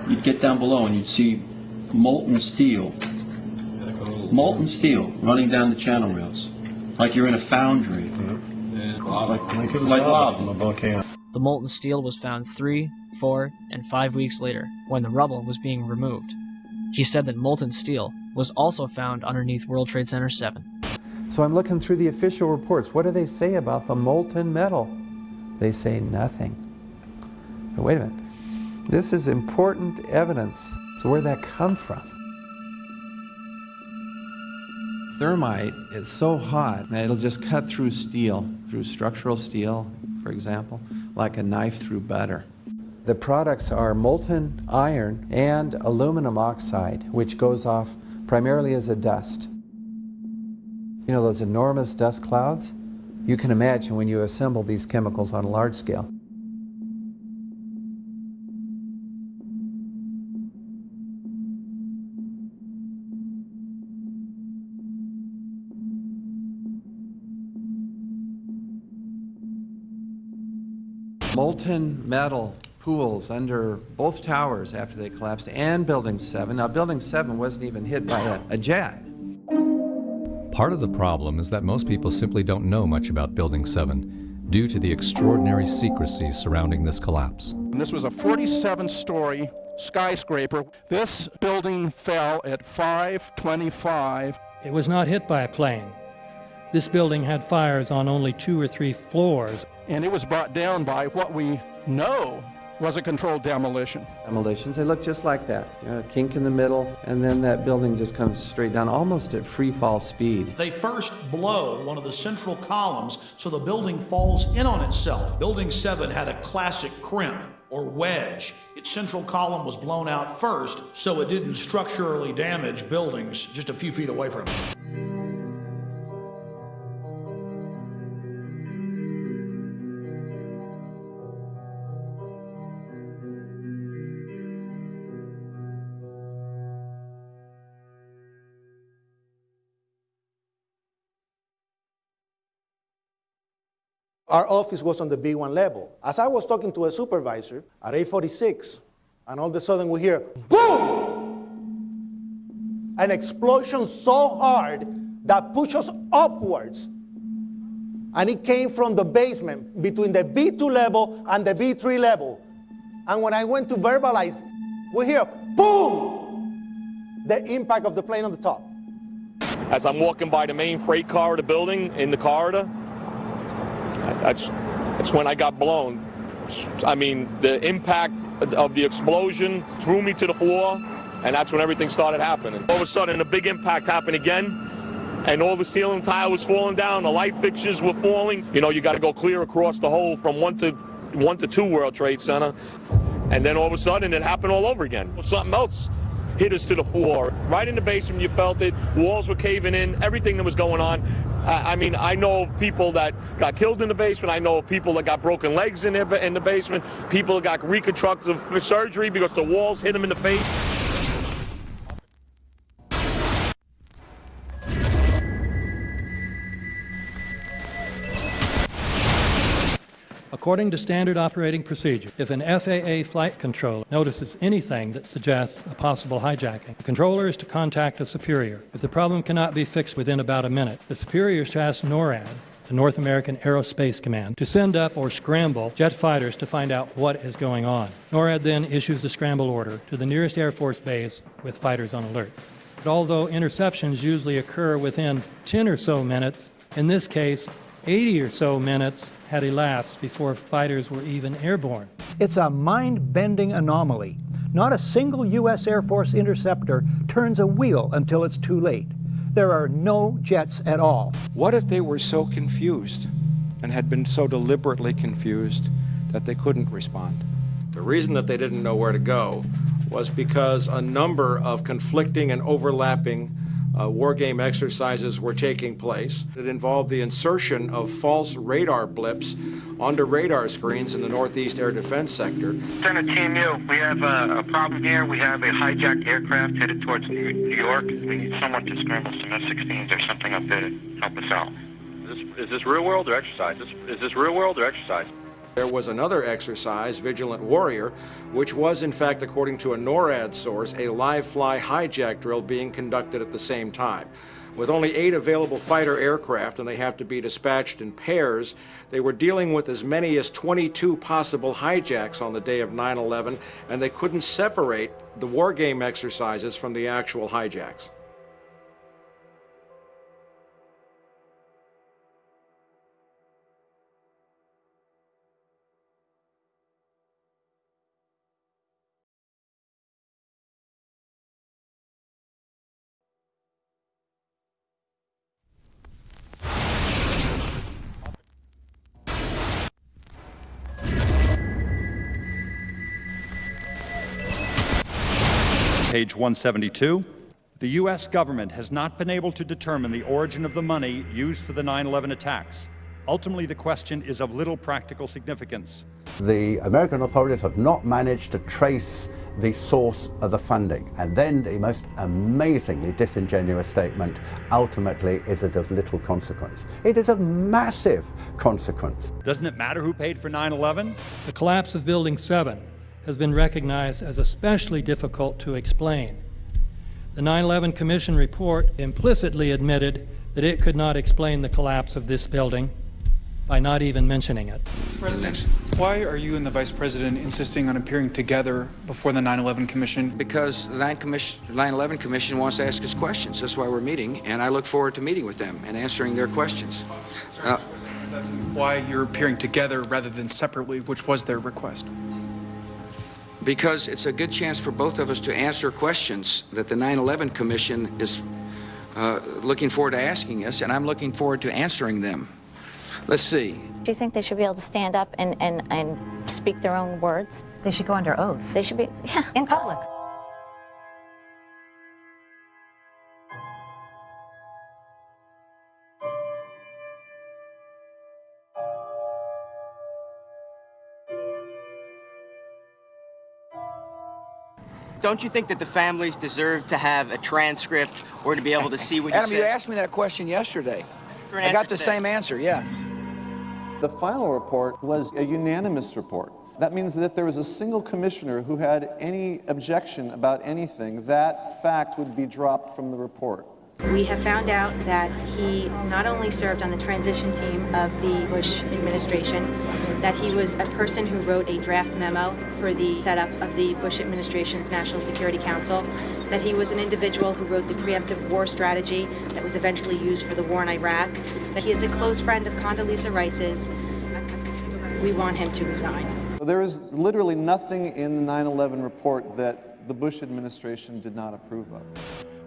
You'd get down below and you'd see molten steel running down the channel rails, like you're in a foundry. Like lava. The molten steel was found 3, 4, and 5 weeks later, when the rubble was being removed. He said that molten steel was also found underneath World Trade Center 7. So I'm looking through the official reports. What do they say about the molten metal? They say nothing. But wait a minute. This is important evidence. So where'd that come from? Thermite is so hot that it'll just cut through steel, through structural steel, for example, like a knife through butter. The products are molten iron and aluminum oxide, which goes off primarily as a dust. You know those enormous dust clouds? You can imagine when you assemble these chemicals on a large scale. Molten metal pools under both towers after they collapsed, and Building 7. Now, Building 7 wasn't even hit by a jet. Part of the problem is that most people simply don't know much about Building 7 due to the extraordinary secrecy surrounding this collapse. And this was a 47-story skyscraper. This building fell at 5:25. It was not hit by a plane. This building had fires on only 2 or 3 floors. And it was brought down by what we know was a controlled demolition. Demolitions, they look just like that. You know, a kink in the middle, and then that building just comes straight down, almost at free fall speed. They first blow one of the central columns so the building falls in on itself. Building 7 had a classic crimp or wedge. Its central column was blown out first, so it didn't structurally damage buildings just a few feet away from it. Our office was on the B1 level. As I was talking to a supervisor at 8:46, and all of a sudden we hear, boom! An explosion so hard that pushed us upwards. And it came from the basement between the B2 level and the B3 level. And when I went to verbalize, we hear, boom! The impact of the plane on the top. As I'm walking by the main freight corridor building in the corridor, that's when I got blown. I mean, the impact of the explosion threw me to the floor, and that's when everything started happening. All of a sudden, a big impact happened again, and all the ceiling tile was falling down, the light fixtures were falling. You know, you got to go clear across the whole from 1 to 2 World Trade Center, and then all of a sudden, it happened all over again. Something else hit us to the floor. Right in the basement, you felt it. Walls were caving in, everything that was going on. I mean, I know of people that got killed in the basement. I know of people that got broken legs in the basement. People that got reconstructive surgery because the walls hit them in the face. According to standard operating procedure, if an FAA flight controller notices anything that suggests a possible hijacking, the controller is to contact a superior. If the problem cannot be fixed within about a minute, the superior is to ask NORAD, the North American Aerospace Command, to send up or scramble jet fighters to find out what is going on. NORAD then issues a scramble order to the nearest Air Force base with fighters on alert. But although interceptions usually occur within 10 or so minutes, in this case, 80 or so minutes had elapsed before fighters were even airborne. It's a mind-bending anomaly. Not a single U.S. Air Force interceptor turns a wheel until it's too late. There are no jets at all. What if they were so confused and had been so deliberately confused that they couldn't respond? The reason that they didn't know where to go was because a number of conflicting and overlapping war game exercises were taking place. It involved the insertion of false radar blips onto radar screens in the Northeast Air Defense Sector. Center Team U, we have a problem here. We have a hijacked aircraft headed towards New York. We need someone to scramble some F-16s or something up there to help us out. Is this real world or exercise? Is this real world or exercise? There was another exercise, Vigilant Warrior, which was in fact, according to a NORAD source, a live-fly hijack drill being conducted at the same time. With only 8 available fighter aircraft, and they have to be dispatched in pairs, they were dealing with as many as 22 possible hijacks on the day of 9/11, and they couldn't separate the war game exercises from the actual hijacks. Page 172. The U.S. government has not been able to determine the origin of the money used for the 9/11 attacks. Ultimately, the question is of little practical significance. The American authorities have not managed to trace the source of the funding. And then the most amazingly disingenuous statement, ultimately, is it of little consequence. It is of massive consequence. Doesn't it matter who paid for 9/11? The collapse of Building 7 has been recognized as especially difficult to explain. The 9/11 Commission report implicitly admitted that it could not explain the collapse of this building by not even mentioning it. President, why are you and the Vice President insisting on appearing together before the 9/11 Commission? Because the 9/11 Commission wants to ask us questions. That's why we're meeting, and I look forward to meeting with them and answering their questions. Why you're appearing together rather than separately, which was their request? Because it's a good chance for both of us to answer questions that the 9/11 Commission is looking forward to asking us, and I'm looking forward to answering them. Let's see. Do you think they should be able to stand up and speak their own words? They should go under oath. They should be, yeah. In public. Don't you think that the families deserve to have a transcript or to be able to see what you Adam, said? you asked me that question yesterday. For an I answer got the today. same answer, yeah. The final report was a unanimous report. That means that if there was a single commissioner who had any objection about anything, that fact would be dropped from the report. We have found out that he not only served on the transition team of the Bush administration, that he was a person who wrote a draft memo for the setup of the Bush administration's National Security Council, that he was an individual who wrote the preemptive war strategy that was eventually used for the war in Iraq, that he is a close friend of Condoleezza Rice's. We want him to resign. There is literally nothing in the 9/11 report that the Bush administration did not approve of.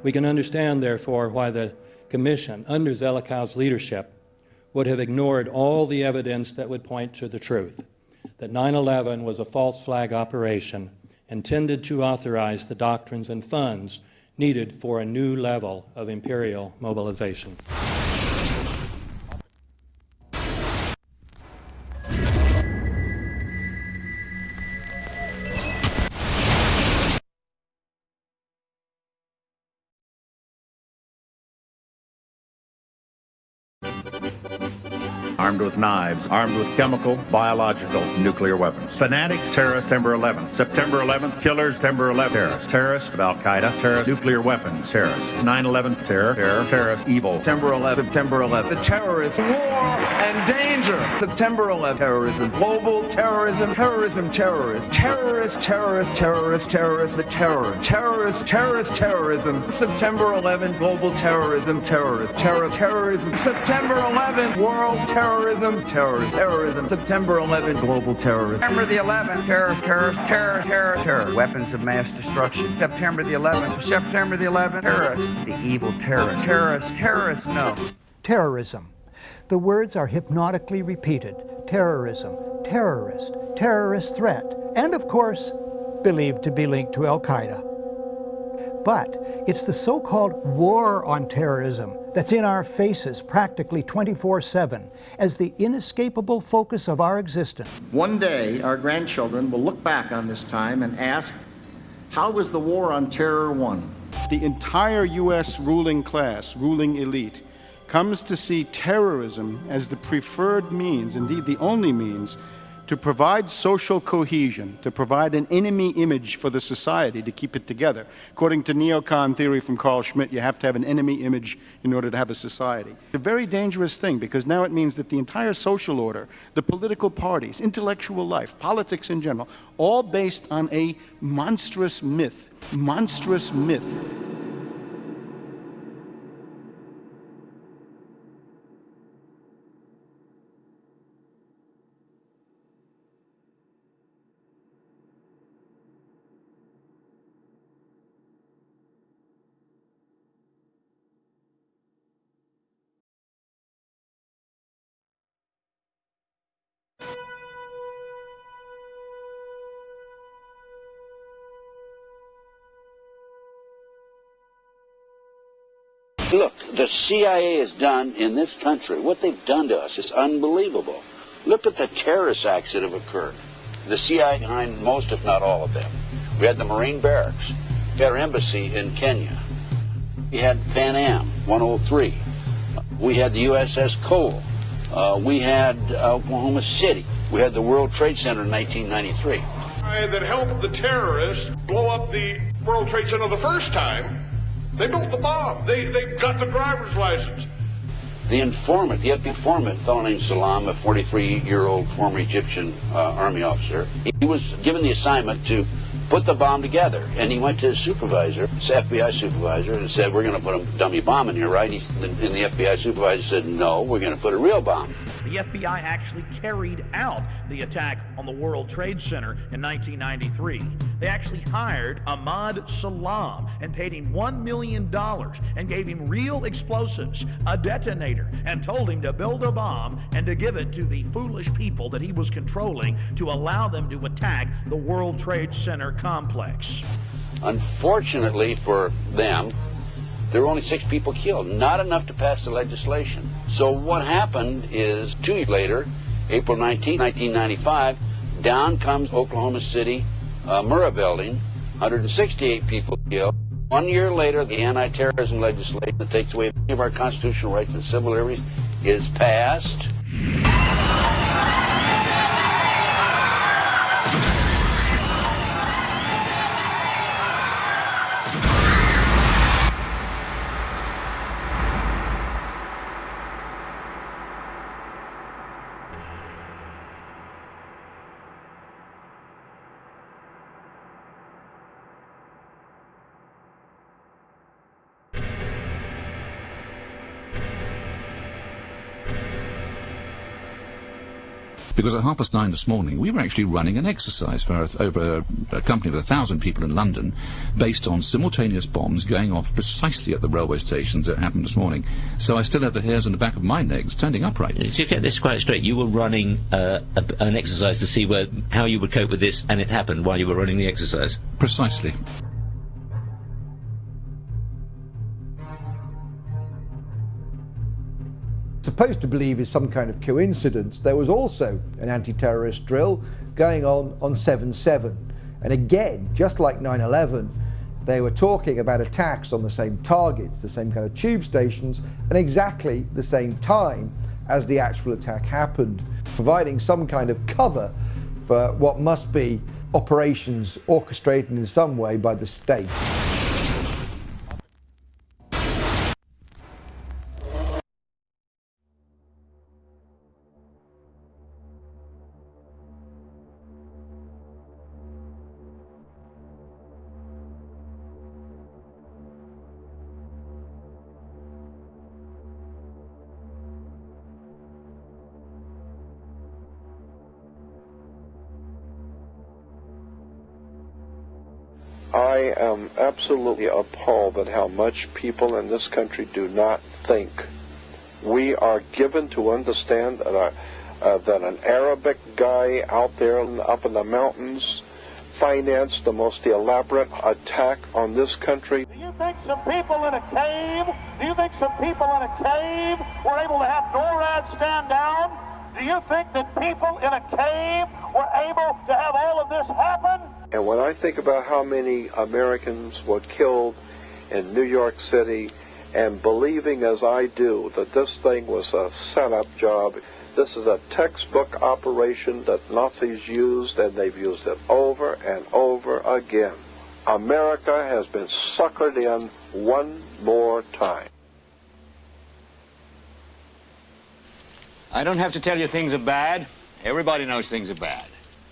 We can understand, therefore, why the Commission, under Zelikow's leadership, would have ignored all the evidence that would point to the truth, that 9/11 was a false flag operation intended to authorize the doctrines and funds needed for a new level of imperial mobilization. Armed with knives, armed with chemical, biological, nuclear weapons. Fanatics, terrorists, September 11th. September 11th, killers, September 11th, terrorists. Terrorists of Al-Qaeda, terrorists, nuclear weapons, terrorists. 9/11, terror, terrorist, evil. September 11th, September 11th. The terrorists, war and danger. September 11th, terrorism, global terrorism, terrorism, terrorists. Terrorists, terrorists, terrorists, terrorists, the terror. Terrorists, terrorist, terrorism. September 11th, global terrorism, terrorists. Terrorism. September 11th, world terrorism, terrorism. September 11th, global terrorism. September the 11th, terror. Weapons of mass destruction. September the 11th, terrorists. The evil terrorists, no. Terrorism. The words are hypnotically repeated. Terrorism, terrorist, terrorist threat, and of course, believed to be linked to Al-Qaeda. But it's the so-called war on terrorism that's in our faces practically 24/7 as the inescapable focus of our existence. One day, our grandchildren will look back on this time and ask, how was the war on terror won? The entire U.S. ruling class, ruling elite, comes to see terrorism as the preferred means, indeed the only means, to provide social cohesion, to provide an enemy image for the society to keep it together. According to neocon theory from Carl Schmitt, you have to have an enemy image in order to have a society. It's a very dangerous thing because now it means that the entire social order, the political parties, intellectual life, politics in general, all based on a monstrous myth. Monstrous myth. Look, the CIA has done in this country, what they've done to us is unbelievable. Look at the terrorist acts that have occurred. The CIA behind most, if not all of them. We had the Marine barracks. We had our embassy in Kenya. We had Pan Am 103. We had the USS Cole. We had Oklahoma City. We had the World Trade Center in 1993. That helped the terrorists blow up the World Trade Center the first time. They built the bomb. They got the driver's license. The informant, the FBI informant, a fellow named Salam, a 43-year-old former Egyptian army officer, he was given the assignment to put the bomb together. And he went to his supervisor, his FBI supervisor, and said, we're going to put a dummy bomb in here, right? And the FBI supervisor said, no, we're going to put a real bomb. The FBI actually carried out the attack on the World Trade Center in 1993. They actually hired Ahmad Salam and paid him $1 million and gave him real explosives, a detonator, and told him to build a bomb and to give it to the foolish people that he was controlling to allow them to attack the World Trade Center complex. Unfortunately for them, there were only 6 people killed, not enough to pass the legislation. So what happened is 2 years later, April 19, 1995, down comes Oklahoma City Murrah building, 168 people killed. 1 year later, the anti-terrorism legislation that takes away many of our constitutional rights and civil liberties is passed. because at 9:30 this morning we were actually running an exercise for over a company of 1,000 people in London based on simultaneous bombs going off precisely at the railway stations that happened this morning. So I still have the hairs on the back of my neck standing upright. To get this quite straight, you were running an exercise to see how you would cope with this, and it happened while you were running the exercise? Precisely. Supposed to believe is some kind of coincidence, there was also an anti-terrorist drill going on 7/7. And again, just like 9/11, they were talking about attacks on the same targets, the same kind of tube stations, and exactly the same time as the actual attack happened, providing some kind of cover for what must be operations orchestrated in some way by the state. I am absolutely appalled at how much people in this country do not think. We are given to understand that an Arabic guy out there up in the mountains financed the most elaborate attack on this country. Do you think some people in a cave were able to have NORAD stand down? Do you think that people in a cave were able to have all of this happen? And when I think about how many Americans were killed in New York City, and believing as I do that this thing was a setup job, this is a textbook operation that Nazis used, and they've used it over and over again. America has been suckered in one more time. I don't have to tell you things are bad. Everybody knows things are bad.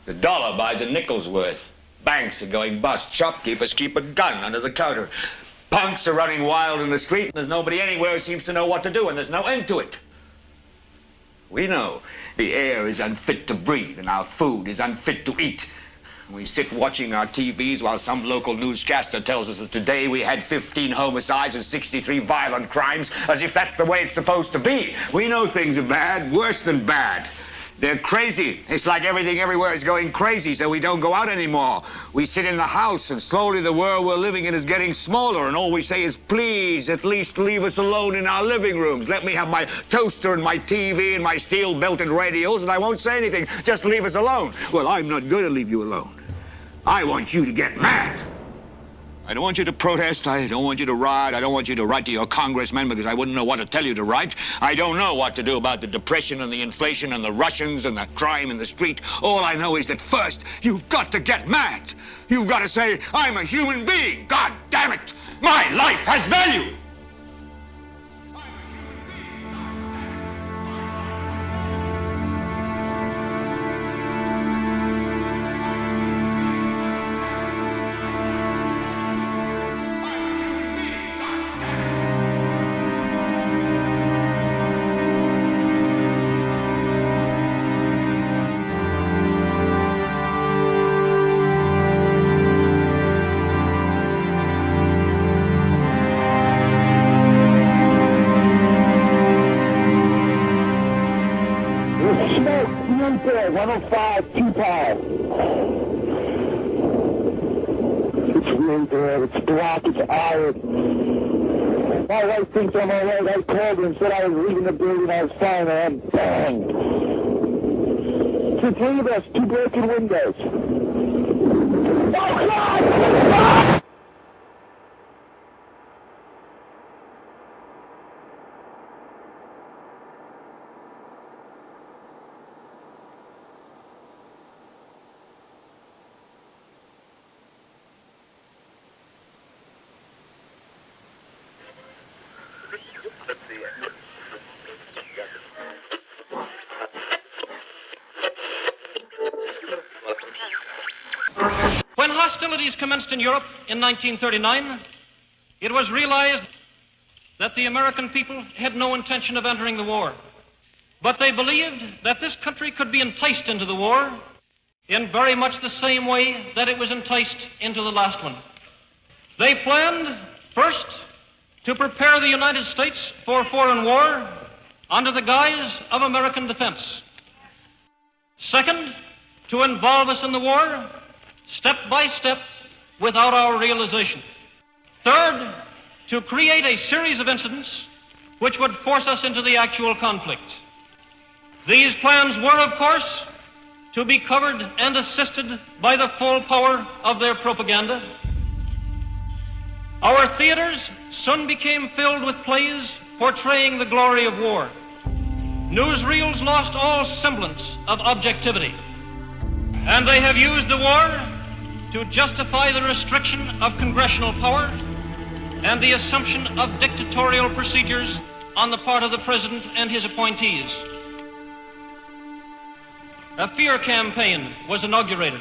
The dollar buys a nickel's worth. Banks are going bust. Shopkeepers keep a gun under the counter. Punks are running wild in the street. There's nobody anywhere who seems to know what to do, and there's no end to it. We know the air is unfit to breathe, and our food is unfit to eat. We sit watching our TVs while some local newscaster tells us that today we had 15 homicides and 63 violent crimes, as if that's the way it's supposed to be. We know things are bad, worse than bad. They're crazy. It's like everything everywhere is going crazy, so we don't go out anymore. We sit in the house, and slowly the world we're living in is getting smaller, and all we say is, please, at least leave us alone in our living rooms. Let me have my toaster and my TV and my steel-belted radios, and I won't say anything. Just leave us alone. Well, I'm not going to leave you alone. I want you to get mad. I don't want you to protest. I don't want you to riot. I don't want you to write to your congressman because I wouldn't know what to tell you to write. I don't know what to do about the depression and the inflation and the Russians and the crime in the street. All I know is that first, you've got to get mad. You've got to say, I'm a human being. God damn it. My life has value. My wife thinks I'm all right. I called her and said I was leaving the building. I was fine, and I'm banged. It's the three of us, 2 broken windows. Oh, God! Ah! When hostilities commenced in Europe in 1939, it was realized that the American people had no intention of entering the war. But they believed that this country could be enticed into the war in very much the same way that it was enticed into the last one. They planned, first, to prepare the United States for foreign war under the guise of American defense. Second, to involve us in the war step by step without our realization. Third, to create a series of incidents which would force us into the actual conflict. These plans were, of course, to be covered and assisted by the full power of their propaganda. Our theaters soon became filled with plays portraying the glory of war. Newsreels lost all semblance of objectivity, and they have used the war to justify the restriction of congressional power and the assumption of dictatorial procedures on the part of the President and his appointees. A fear campaign was inaugurated.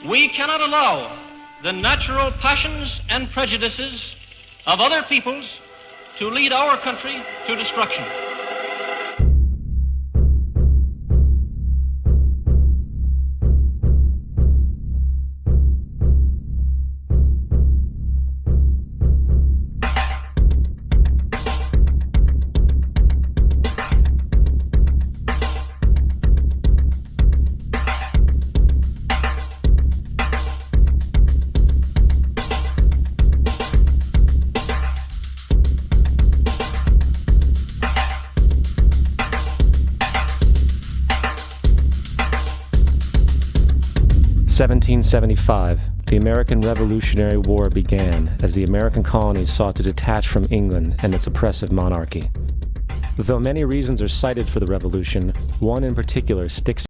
We cannot allow the natural passions and prejudices of other peoples to lead our country to destruction. (1775), the American Revolutionary War began as the American colonies sought to detach from England and its oppressive monarchy. Though many reasons are cited for the revolution, one in particular sticks